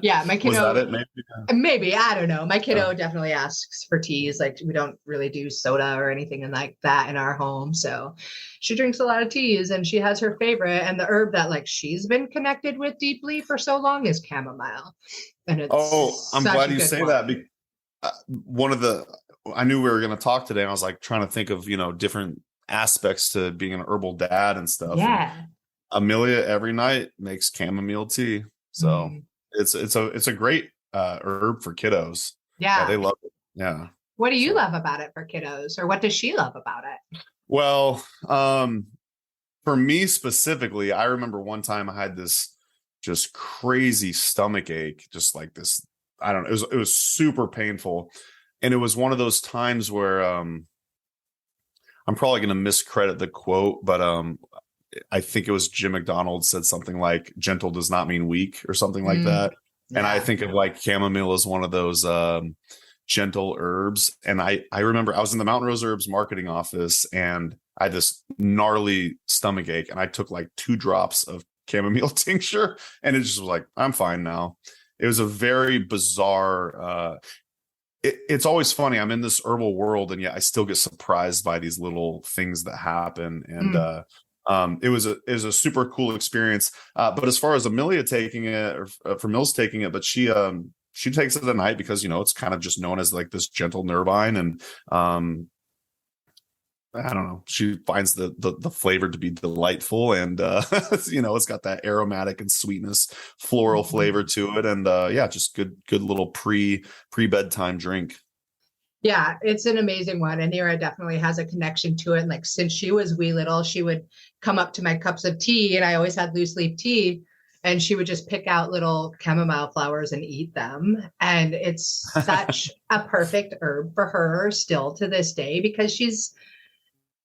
yeah, my kiddo. Was that it? Maybe, I don't know. My kiddo definitely asks for teas. Like we don't really do soda or anything like that in our home. So she drinks a lot of teas and she has her favorite. And the herb that like she's been connected with deeply for so long is chamomile. And it's I'm glad you say that. I knew we were going to talk today. And I was like trying to think of, different aspects to being an herbal dad and stuff. Yeah. And Amelia every night makes chamomile tea. So it's a great herb for kiddos. Yeah. They love it. Yeah. What do you love about it for kiddos, or what does she love about it? Well, for me specifically, I remember one time I had this just crazy stomach ache, just like this. I don't know. It was super painful. And it was one of those times where I'm probably going to miscredit the quote, but I think it was Jim McDonald said something like gentle does not mean weak or something like that. Yeah. And I think of like chamomile as one of those gentle herbs. And I remember I was in the Mountain Rose Herbs marketing office and I had this gnarly stomach ache and I took like 2 drops of chamomile tincture and it just was like, I'm fine now. It was a very bizarre, it's always funny. I'm in this herbal world and yet I still get surprised by these little things that happen. And it was a super cool experience. But as far as Amelia taking it or for Mills taking it, but she takes it at night because, it's kind of just known as like this gentle nervine. And I don't know. She finds the flavor to be delightful, and it's got that aromatic and sweetness, floral flavor to it, and just good little pre bedtime drink. Yeah, it's an amazing one, and Nira definitely has a connection to it. And like since she was wee little, she would come up to my cups of tea, and I always had loose leaf tea, and she would just pick out little chamomile flowers and eat them. And it's such a perfect herb for her still to this day because she's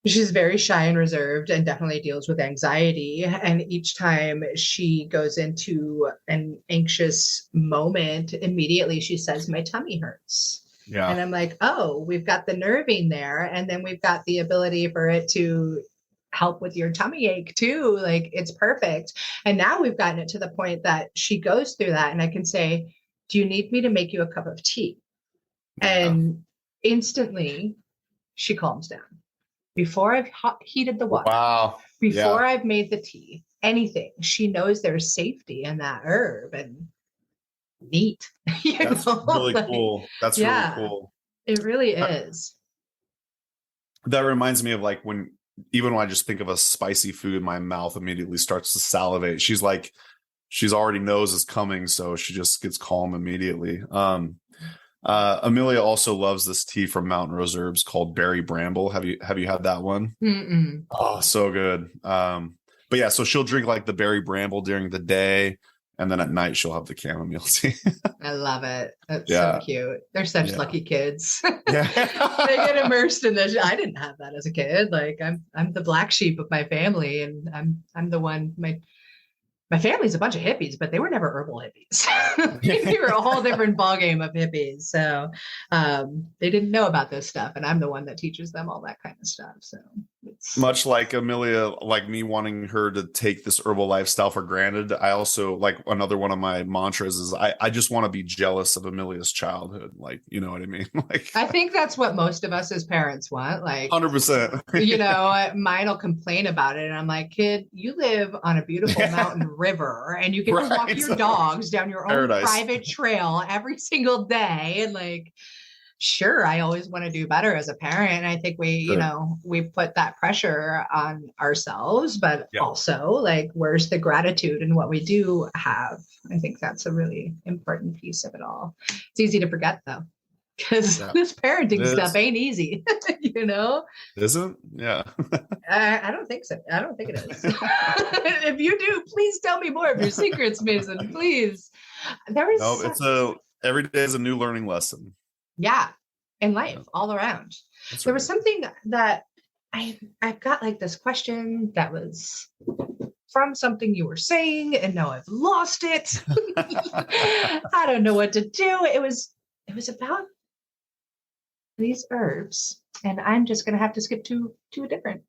very shy and reserved and definitely deals with anxiety. And each time she goes into an anxious moment, immediately she says, my tummy hurts. Yeah. And I'm like, oh, we've got the nervine there. And then we've got the ability for it to help with your tummy ache too. Like it's perfect. And now we've gotten it to the point that she goes through that and I can say, do you need me to make you a cup of tea? Yeah. And instantly she calms down. Before I've heated the water, before I've made the tea, anything, she knows there's safety in that herb and neat. That's really cool. That's really cool. It really is. That reminds me of like when I just think of a spicy food, my mouth immediately starts to salivate. She's already knows it's coming, so she just gets calm immediately. Amelia also loves this tea from Mountain Rose Herbs called Berry Bramble. Have you had that one? Mm-mm. Oh, so good. But yeah, so she'll drink like the Berry Bramble during the day, and then at night she'll have the chamomile tea. I love it. That's so cute. They're such lucky kids. Yeah. They get immersed in this. I didn't have that as a kid. Like I'm the black sheep of my family, and I'm the one. My family's a bunch of hippies, but they were never herbal hippies. They were a whole different ballgame of hippies. So they didn't know about this stuff. And I'm the one that teaches them all that kind of stuff. So it's much like Amelia, like me wanting her to take this herbal lifestyle for granted. I also like another one of my mantras is I just want to be jealous of Amelia's childhood. Like, you know what I mean? Like, I think that's what most of us as parents want. Like 100%. Mine will complain about it. And I'm like, kid, you live on a beautiful mountain river and you get to walk your dogs down your own private trail every single day. And like, sure, I always want to do better as a parent. And I think we put that pressure on ourselves, but also like, where's the gratitude in what we do have? I think that's a really important piece of it all. It's easy to forget though, because this parenting stuff ain't easy, Isn't? Yeah. I don't think so. I don't think it is. If you do, please tell me more of your secrets, Mason, please. Every day is a new learning lesson. Yeah. in life all around. That's There right. was something that I've got like this question that was from something you were saying, and now I've lost it. I don't know what to do. It was about these herbs, and I'm just gonna have to skip to a different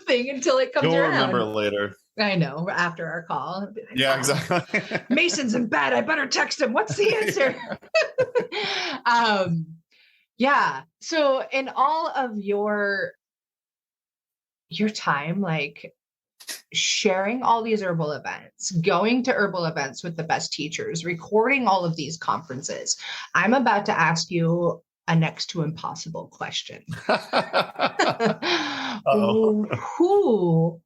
thing until it comes You'll around. remember it later. I know, after our call. Like, Yeah, oh, exactly. Mason's in bed. I better text him. What's the answer? Yeah. So in all of your time, like sharing all these herbal events, going to herbal events with the best teachers, recording all of these conferences, I'm about to ask you a next to impossible question. Who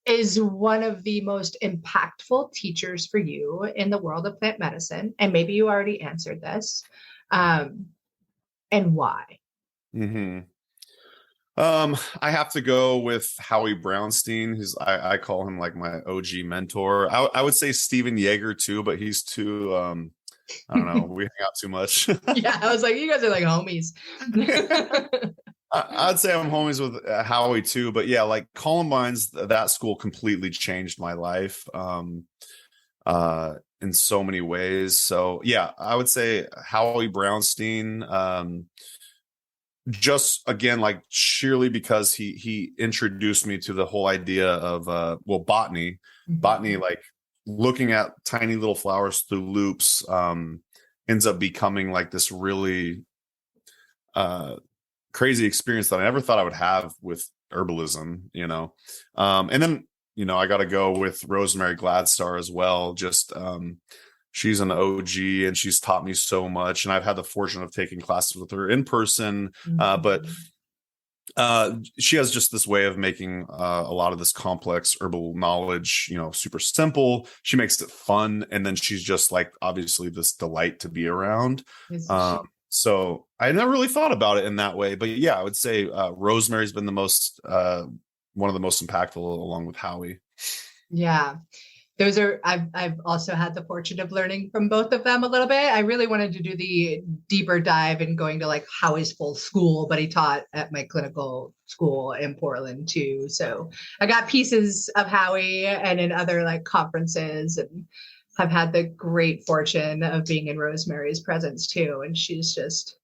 is one of the most impactful teachers for you in the world of plant medicine? And maybe you already answered this. And why? I have to go with Howie Brownstein. I call him like my OG mentor. I would say Steven Yeager too, but he's too I don't know. We hang out too much. Yeah, I was like, you guys are like homies. I'd say I'm homies with Howie too, but yeah, like Columbine's, that school completely changed my life in so many ways. So yeah, I would say Howie Brownstein. Just again, like sheerly because he introduced me to the whole idea of botany. Botany, like looking at tiny little flowers through loops, ends up becoming like this really crazy experience that I never thought I would have with herbalism, and then I got to go with Rosemary Gladstar as well. Just she's an OG and she's taught me so much, and I've had the fortune of taking classes with her in person. But she has just this way of making a lot of this complex herbal knowledge, super simple. She makes it fun, and then she's just like obviously this delight to be around. So I never really thought about it in that way, but yeah, I would say Rosemary's been the most one of the most impactful, along with Howie. Yeah. Those are, I've also had the fortune of learning from both of them a little bit. I really wanted to do the deeper dive and going to like Howie's full school, but he taught at my clinical school in Portland too. So I got pieces of Howie and in other like conferences, and have had the great fortune of being in Rosemary's presence too. And she's just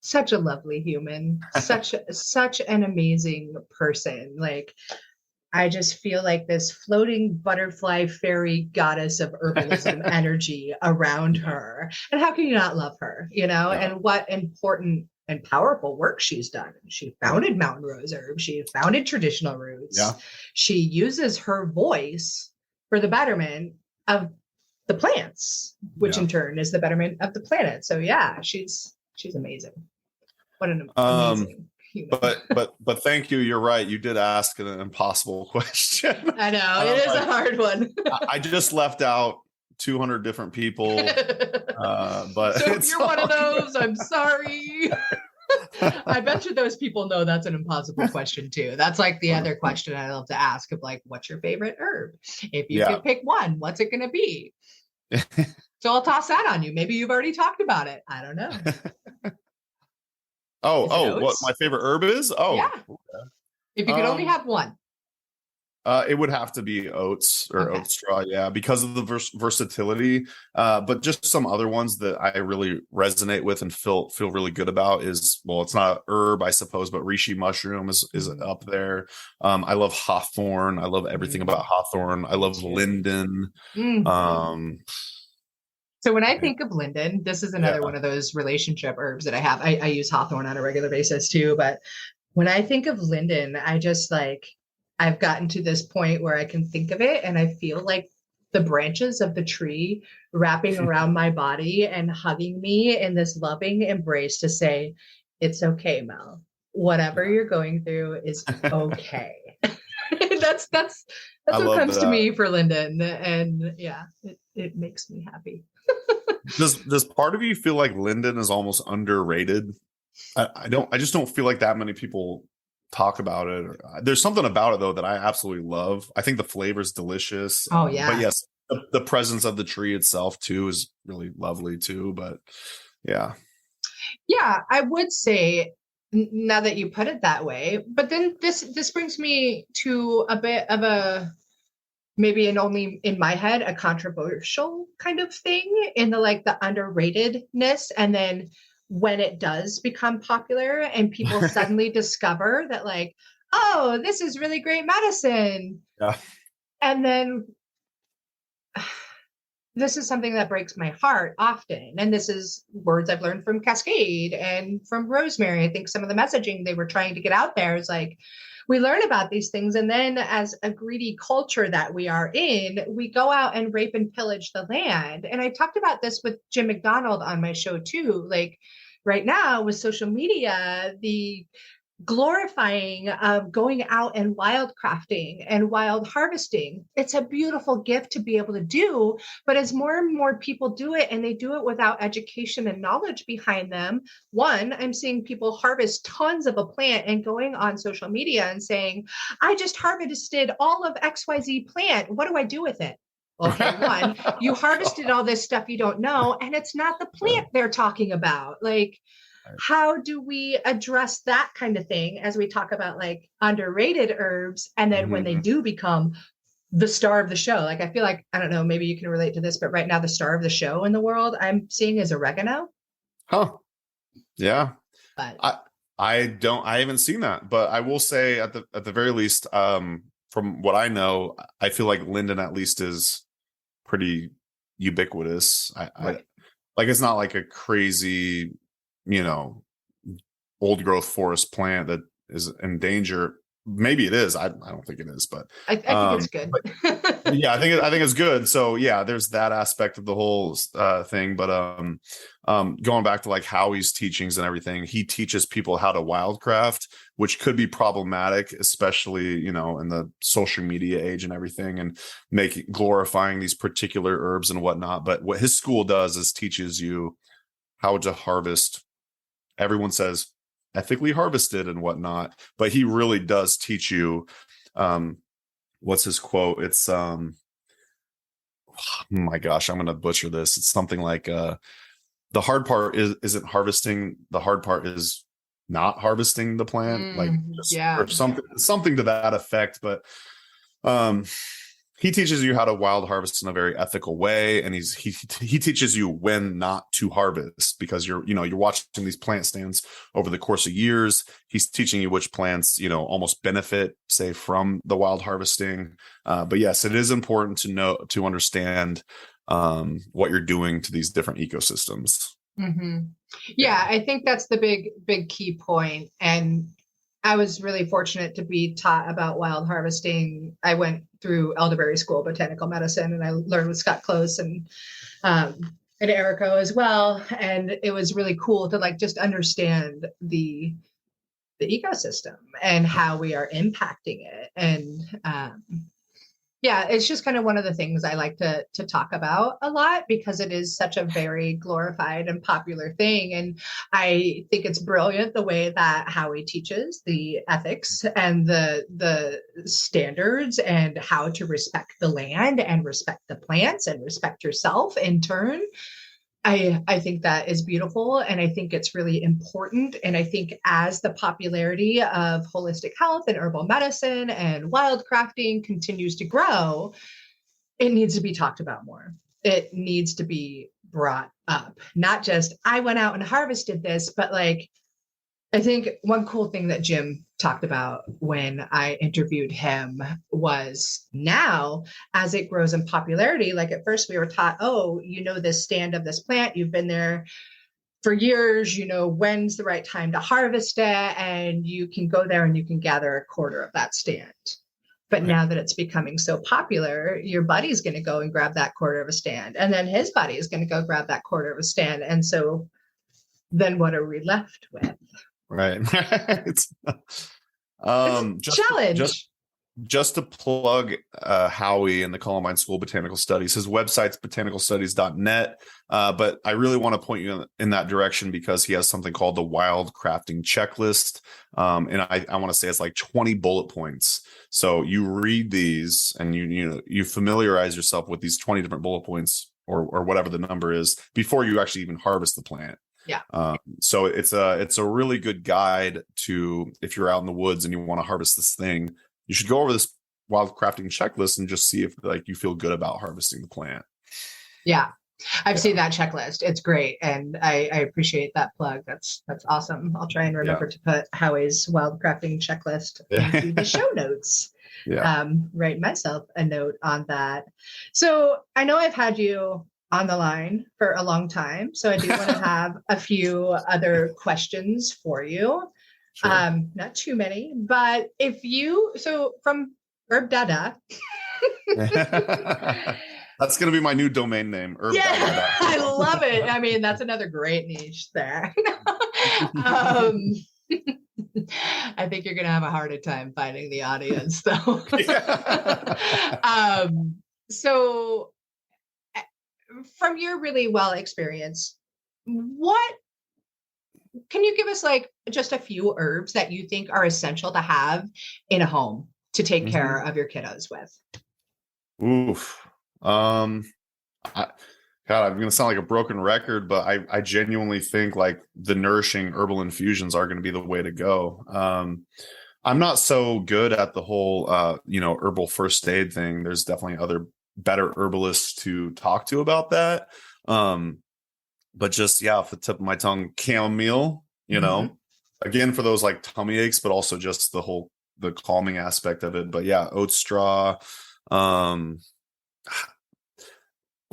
such a lovely human, such an amazing person. Like, I just feel like this floating butterfly fairy goddess of herbalism energy around her. And how can you not love her, Yeah. And what important and powerful work she's done. She founded Mountain Rose Herb. She founded Traditional Roots. Yeah. She uses her voice for the betterment of the plants, which in turn is the betterment of the planet. So yeah, she's amazing. What an amazing human. But thank you. You're right. You did ask an impossible question. I know it is a hard one. I just left out 200 different people. But so if you're one of those, I'm sorry. I bet you those people know that's an impossible question too. That's like the other question I love to ask of like, what's your favorite herb? If you could pick one, what's it going to be? So I'll toss that on you. Maybe you've already talked about it. I don't know. What my favorite herb is? Oh, yeah. Okay. If you could only have one. It would have to be oats or oat straw, because of the versatility. But just some other ones that I really resonate with and feel really good about is, well, it's not a herb, I suppose, but reishi mushroom is up there. I love hawthorn. I love everything about hawthorn. I love linden. So when I think of linden, this is another one of those relationship herbs that I have. I use hawthorn on a regular basis too, but when I think of linden, I just like, I've gotten to this point where I can think of it and I feel like the branches of the tree wrapping around my body and hugging me in this loving embrace to say, it's okay, Mel. Whatever you're going through is okay. That's what comes to me for linden. And yeah, it makes me happy. Does part of you feel like linden is almost underrated? I just don't feel like that many people talk about it. There's something about it though that I absolutely love. I think the flavor is delicious. Oh yeah. But yes, the presence of the tree itself too is really lovely too. But yeah. Yeah, I would say now that you put it that way, but then this brings me to a bit of a maybe and only in my head a controversial kind of thing in the like the underratedness, and then when it does become popular and people suddenly discover that like, oh, this is really great medicine. Yeah. And then this is something that breaks my heart often. And this is words I've learned from Cascade and from Rosemary. I think some of the messaging they were trying to get out there is like, we learn about these things. And then as a greedy culture that we are in, we go out and rape and pillage the land. And I talked about this with Jim McDonald on my show too. Like right now with social media, the glorifying of going out and wildcrafting and wild harvesting. It's a beautiful gift to be able to do. But as more and more people do it and they do it without education and knowledge behind them, one, I'm seeing people harvest tons of a plant and going on social media and saying, I just harvested all of XYZ plant. What do I do with it? Okay, one, you harvested all this stuff you don't know, and it's not the plant they're talking about. Like, how do we address that kind of thing as we talk about like underrated herbs? And then when they do become the star of the show, like I feel like, I don't know, maybe you can relate to this, but right now the star of the show in the world I'm seeing is oregano. Huh. Yeah. But I haven't seen that, but I will say at the very least, from what I know, I feel like linden at least is pretty ubiquitous. I like, it's not like a crazy, old growth forest plant that is in danger. Maybe it is. I don't think it is, but I think it's good. Yeah, I think it's good. So yeah, there's that aspect of the whole thing. But going back to like Howie's teachings and everything, he teaches people how to wildcraft, which could be problematic, especially in the social media age and everything, and glorifying these particular herbs and whatnot. But what his school does is teaches you how to harvest. Everyone says ethically harvested and whatnot, but he really does teach you. What's his quote? It's oh my gosh, I'm gonna butcher this. It's something like the hard part isn't harvesting, the hard part is not harvesting the plant, or something to that effect. But he teaches you how to wild harvest in a very ethical way, and he teaches you when not to harvest, because you're watching these plant stands over the course of years. He's teaching you which plants almost benefit, say, from the wild harvesting. But yes, it is important to understand what you're doing to these different ecosystems. Mm-hmm. Yeah, I think that's the big key point. And I was really fortunate to be taught about wild harvesting. I went through Elderberry School of Botanical Medicine, and I learned with Scott Close and Erico as well. And it was really cool to like just understand the ecosystem and how we are impacting it. And yeah, it's just kind of one of the things I like to talk about a lot, because it is such a very glorified and popular thing. And I think it's brilliant the way that Howie teaches the ethics and the standards and how to respect the land and respect the plants and respect yourself in turn. I think that is beautiful, and I think it's really important. And I think as the popularity of holistic health and herbal medicine and wildcrafting continues to grow, it needs to be talked about more. It needs to be brought up. Not just, I went out and harvested this, but like, I think one cool thing that Jim talked about when I interviewed him was now, as it grows in popularity, like at first we were taught, oh, this stand of this plant, you've been there for years, when's the right time to harvest it, and you can go there and you can gather a quarter of that stand. But now that it's becoming so popular, your buddy's going to go and grab that quarter of a stand, and then his buddy is going to go grab that quarter of a stand. And so then what are we left with? Right. It's challenge. Just to plug Howie and the Columbine School of Botanical Studies. His website's botanicalstudies.net. But I really want to point you in that direction, because he has something called the Wild Crafting Checklist. And I want to say it's like 20 bullet points. So you read these and you familiarize yourself with these 20 different bullet points or whatever the number is before you actually even harvest the plant. Yeah. So it's a really good guide to, if you're out in the woods and you want to harvest this thing, you should go over this wild crafting checklist and just see if like you feel good about harvesting the plant. Yeah. I've seen that checklist. It's great. And I appreciate that plug. That's awesome. I'll try and remember to put Howie's wild crafting checklist into the show notes. Write myself a note on that. So I know I've had you on the line for a long time. So I do want to have a few other questions for you. Sure. Not too many, but from Herb Dada. That's going to be my new domain name. Herb Dada. I love it. I mean, that's another great niche there. I think you're going to have a harder time finding the audience, though. So from your really well experience, what can you give us, like, just a few herbs that you think are essential to have in a home to take care of your kiddos with? Oof. God, I'm going to sound like a broken record, but I genuinely think like the nourishing herbal infusions are going to be the way to go. I'm not so good at the whole, herbal first aid thing. There's definitely other better herbalists to talk to about that. But just, off the tip of my tongue, chamomile, again, for those like tummy aches, but also just the calming aspect of it. But oat straw,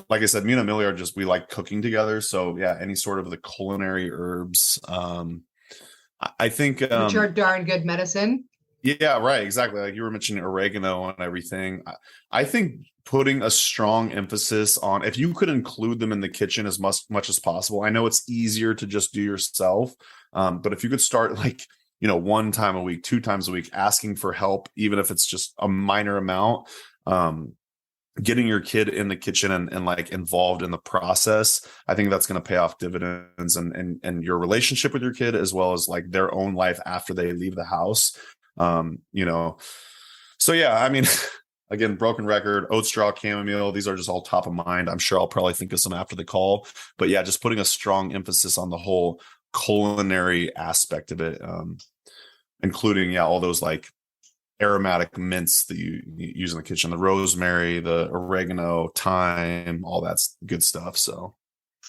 like I said, me and Amelia are we like cooking together. So any sort of the culinary herbs. I think which are darn good medicine. Yeah, right. Exactly. Like you were mentioning oregano and everything. I think putting a strong emphasis on, if you could include them in the kitchen as much as possible. I know it's easier to just do yourself. But if you could start like, 1 time a week, 2 times a week, asking for help, even if it's just a minor amount, getting your kid in the kitchen and like involved in the process, I think that's going to pay off dividends and your relationship with your kid, as well as like their own life after they leave the house. So I mean, again, broken record, oat straw, chamomile, these are just all top of mind. I'm sure I'll probably think of some after the call, but just putting a strong emphasis on the whole culinary aspect of it, including all those like aromatic mints that you use in the kitchen, the rosemary, the oregano, thyme, all that's good stuff. So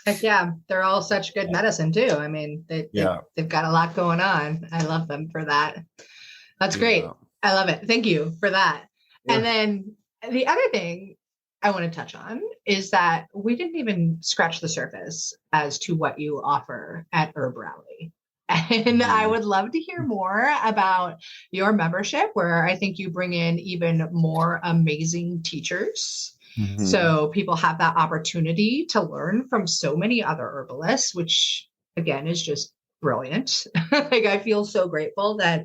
heck yeah, they're all such good medicine too. I mean, they've got a lot going on. I love them for that. That's great. I love it. Thank you for that. And then the other thing I want to touch on is that we didn't even scratch the surface as to what you offer at Herb Rally. And I would love to hear more about your membership, where I think you bring in even more amazing teachers. So people have that opportunity to learn from so many other herbalists, which again is just brilliant. Like I feel so grateful that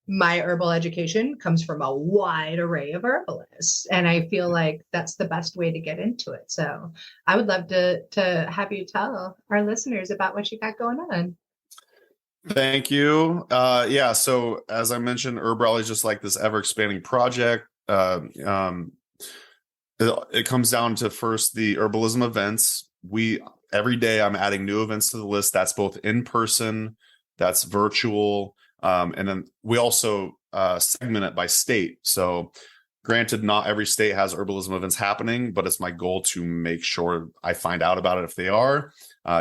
my herbal education comes from a wide array of herbalists. And I feel like that's the best way to get into it. So I would love to have you tell our listeners about what you got going on. Thank you. So as I mentioned, Herb Rally is just like this ever expanding project. It comes down to first the herbalism events. Every day I'm adding new events to the list. That's both in person, that's virtual. And then we also segment it by state. So granted, not every state has herbalism events happening, but it's my goal to make sure I find out about it if they are.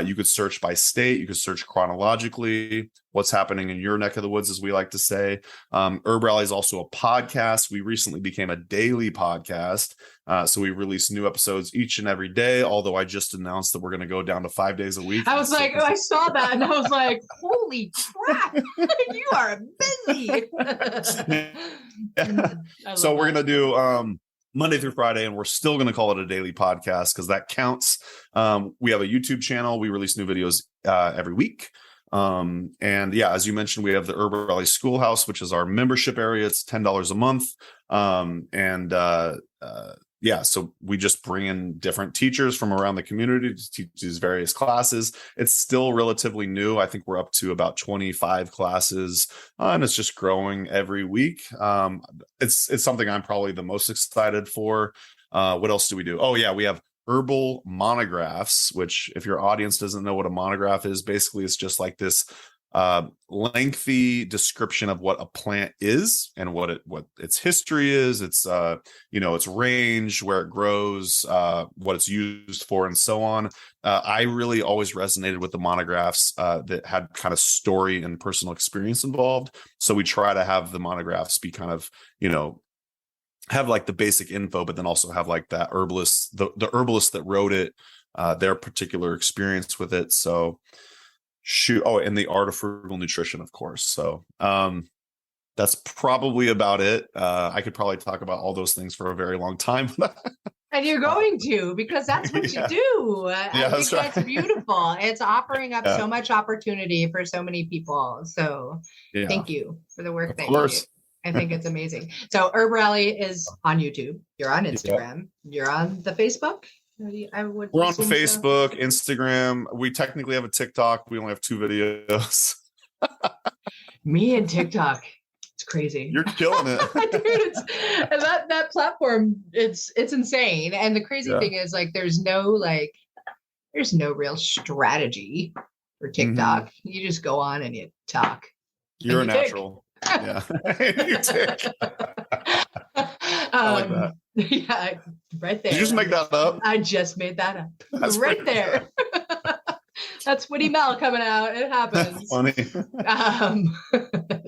You could search by state. You could search chronologically what's happening in your neck of the woods, as we like to say. Herb Rally is also a podcast. We recently became a daily podcast. So we release new episodes each and every day, although I just announced that we're going to go down to 5 days a week. I was like, I saw that and I was like, holy crap, you are busy. So we're going to do Monday through Friday, and we're still going to call it a daily podcast because that counts. We have a YouTube channel. We release new videos every week. As you mentioned, we have the Herb Rally Schoolhouse, which is our membership area. It's $10 a month. So we just bring in different teachers from around the community to teach these various classes. It's still relatively new. I think we're up to about 25 classes, and it's just growing every week. It's something I'm probably the most excited for. What else do we do? Oh yeah, we have herbal monographs, which if your audience doesn't know what a monograph is, basically it's just like this lengthy description of what a plant is and what its history is, its its range, where it grows, what it's used for, and so on. I really always resonated with the monographs that had kind of story and personal experience involved. So we try to have the monographs be kind of, have like the basic info, but then also have like that herbalist, the herbalist that wrote it, their particular experience with it. So and the art of frugal nutrition, of course. So that's probably about it. I could probably talk about all those things for a very long time. And you're going to, because that's what you do. I think that's beautiful. It's offering up so much opportunity for so many people. So thank you for the work that you do. I think it's amazing. So Herb Rally is on YouTube. You're on Instagram. You're on the Facebook. We're on Facebook, Instagram. We technically have a TikTok. We only have 2 videos. Me and TikTok. It's crazy. You're killing it. Dude, that platform, it's insane. And the crazy thing is, like, there's no real strategy for TikTok. Mm-hmm. You just go on and you talk. You're a natural. Yeah. You tick. I like that. Yeah, right there. Did you just make that up? I just made that up. That's right there. That's Woody Mel coming out. It happens. Funny.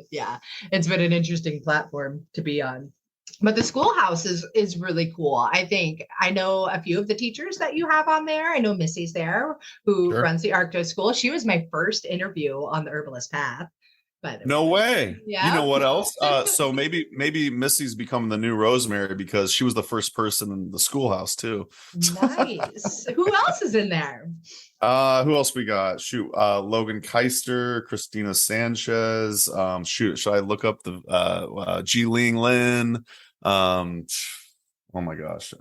Yeah, it's been an interesting platform to be on. But the schoolhouse is really cool. I think I know a few of the teachers that you have on there. I know Missy's there, who runs the Arcto School. She was my first interview on the Herbalist Path. No way. Yeah. You know what else? So maybe Missy's become the new Rosemary because she was the first person in the schoolhouse too. Nice. Who else is in there? Who else we got? Logan Keister, Christina Sanchez. Should I look up the Ji Ling Lin? Oh my gosh.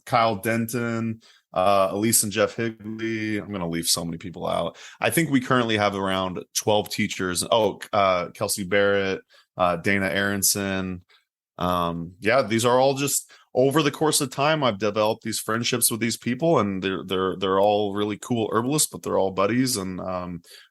Kyle Denton. Elise and Jeff Higley. I'm going to leave so many people out. I think we currently have around 12 teachers. Kelsey Barrett, Dana Aronson. These are all just over the course of time. I've developed these friendships with these people, and they're all really cool herbalists, but they're all buddies, and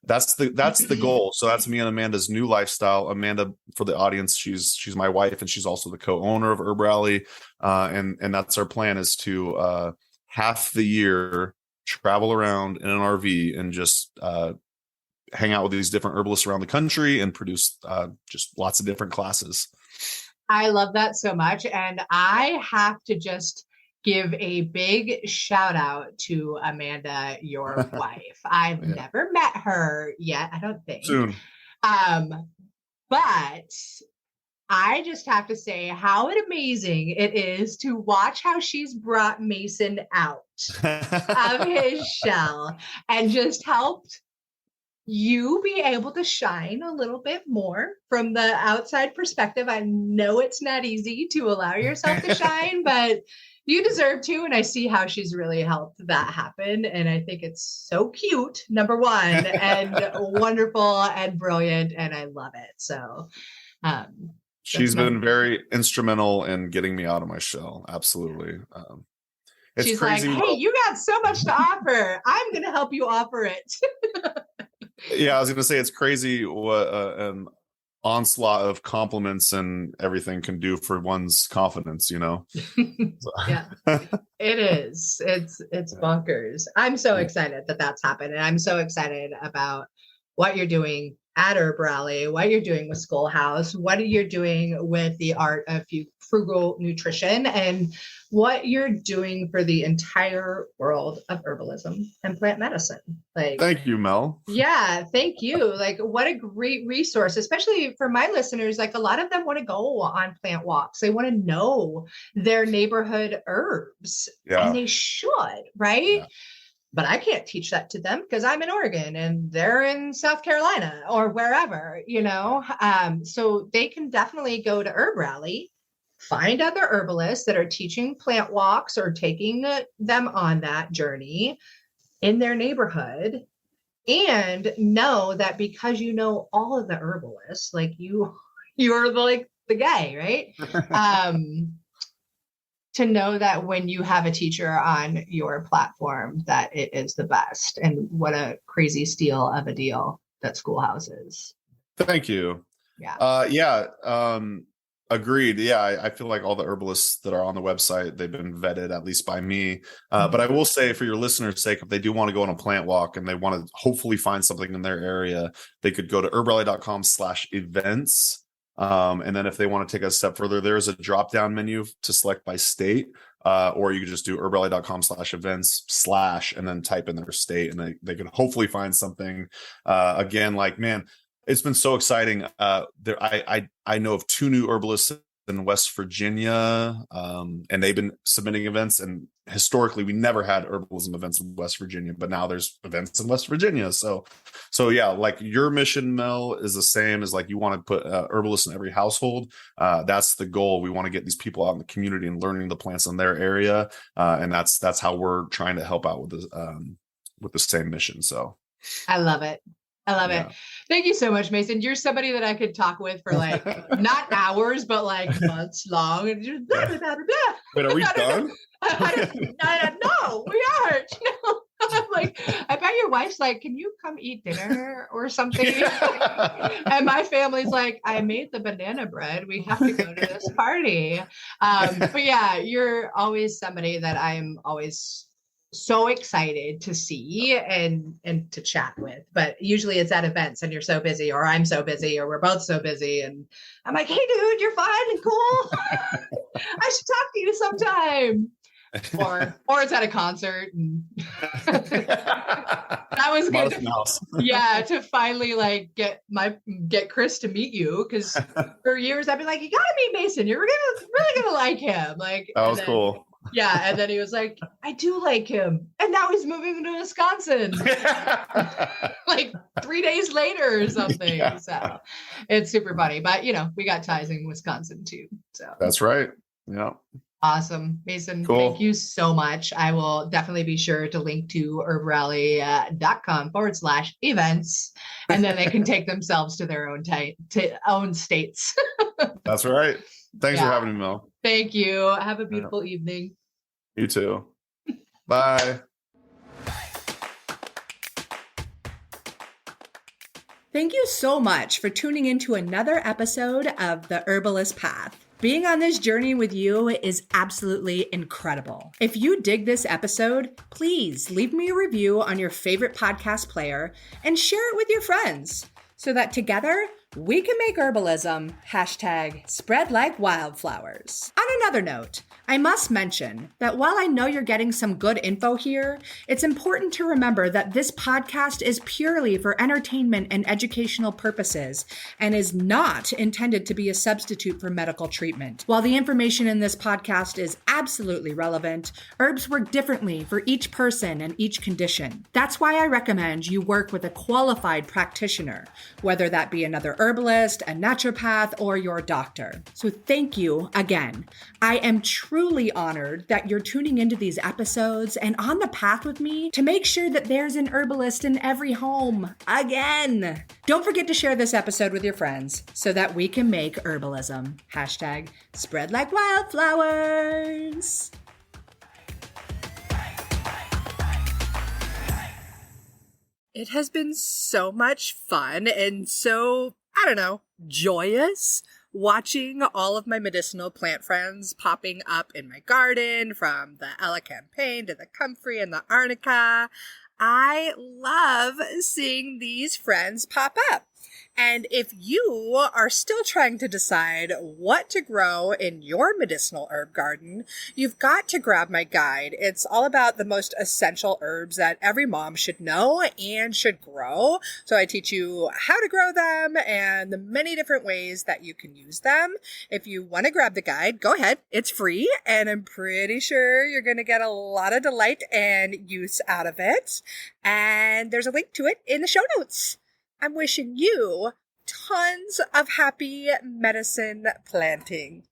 that's the goal. So that's me and Amanda's new lifestyle. Amanda, for the audience, she's my wife, and she's also the co-owner of Herb Rally, and that's our plan, is to half the year travel around in an RV and just hang out with these different herbalists around the country and produce just lots of different classes. I love that so much. And I have to just give a big shout out to Amanda, your wife. I've never met her yet, I don't think. Soon. But I just have to say how amazing it is to watch how she's brought Mason out of his shell and just helped you be able to shine a little bit more from the outside perspective. I know it's not easy to allow yourself to shine, but you deserve to. And I see how she's really helped that happen. And I think it's so cute, number one, and wonderful and brilliant. And I love it. So, she's been very instrumental in getting me out of my shell. Absolutely. It's she's crazy. Like, hey, you got so much to offer. I'm going to help you offer it. Yeah, I was going to say, it's crazy what an onslaught of compliments and everything can do for one's confidence, Yeah, it is. It's bonkers. I'm so excited that that's happened. And I'm so excited about what you're doing at Herb Rally, what you're doing with Schoolhouse, what you're doing with the art of frugal nutrition, and what you're doing for the entire world of herbalism and plant medicine. Thank you, Mel. Yeah, thank you. What a great resource, especially for my listeners. A lot of them want to go on plant walks. They want to know their neighborhood herbs, and they should, right? Yeah. But I can't teach that to them because I'm in Oregon and they're in South Carolina or wherever, so they can definitely go to Herb Rally, find other herbalists that are teaching plant walks or taking them on that journey in their neighborhood, and know that because you know all of the herbalists, you're the guy, right? to know that when you have a teacher on your platform, that it is the best. And what a crazy steal of a deal that Schoolhouse is. Thank you. Yeah. Agreed. Yeah, I feel like all the herbalists that are on the website, they've been vetted at least by me. But I will say, for your listeners' sake, if they do want to go on a plant walk and they want to hopefully find something in their area, they could go to herbalize.com/events. And then if they want to take a step further, there's a drop-down menu to select by state. Or you could just do herbalize.com/events/ and then type in their state, and they could hopefully find something. Again, like, man, it's been so exciting. I know of 2 new herbalists in West Virginia, and they've been submitting events. And historically, we never had herbalism events in West Virginia, but now there's events in West Virginia. So yeah, like your mission, Mel, is the same as like you want to put herbalists in every household. That's the goal. We want to get these people out in the community and learning the plants in their area, and that's how we're trying to help out with the same mission. So I love it. It. Thank you so much, Mason. You're somebody that I could talk with for like not hours, but like months long. And just blah, blah, blah, blah. Wait, are we done? No, we aren't. No. I'm like, I bet your wife's like, can you come eat dinner or something? And my family's like, I made the banana bread. We have to go to this party. But yeah, you're always somebody that I'm always so excited to see and to chat with. But usually it's at events and you're so busy, or I'm so busy, or we're both so busy. And I'm like, hey dude, you're fine and cool. I should talk to you sometime. Or it's at a concert. And that was good. To finally like get Chris to meet you, because for years I've been like, you gotta meet Mason. You're really gonna like him. Like, that was cool. Yeah, and then he was like, I do like him. And now he's moving to Wisconsin. Like 3 days later or something. Yeah. So it's super funny. But we got ties in Wisconsin too. So that's right. Yeah. Awesome. Mason, cool. Thank you so much. I will definitely be sure to link to herbrally.com/events, and then they can take themselves to their own states. That's right. Thanks for having me, Mel. Thank you. Have a beautiful evening. You too. Bye. Thank you so much for tuning into another episode of The Herbalist Path. Being on this journey with you is absolutely incredible. If you dig this episode, please leave me a review on your favorite podcast player and share it with your friends so that together we can make herbalism #spread like wildflowers. On another note, I must mention that while I know you're getting some good info here, it's important to remember that this podcast is purely for entertainment and educational purposes and is not intended to be a substitute for medical treatment. While the information in this podcast is absolutely relevant, herbs work differently for each person and each condition. That's why I recommend you work with a qualified practitioner, whether that be another herbalist, a naturopath, or your doctor. So thank you again. I am truly honored that you're tuning into these episodes and on the path with me to make sure that there's an herbalist in every home again. Don't forget to share this episode with your friends so that we can make herbalism #spread like wildflowers. It has been so much fun and so, joyous watching all of my medicinal plant friends popping up in my garden, from the Elecampane to the comfrey and the arnica. I love seeing these friends pop up. And if you are still trying to decide what to grow in your medicinal herb garden, you've got to grab my guide. It's all about the most essential herbs that every mom should know and should grow. So I teach you how to grow them and the many different ways that you can use them. If you want to grab the guide, go ahead. It's free, and I'm pretty sure you're going to get a lot of delight and use out of it. And there's a link to it in the show notes. I'm wishing you tons of happy medicine planting.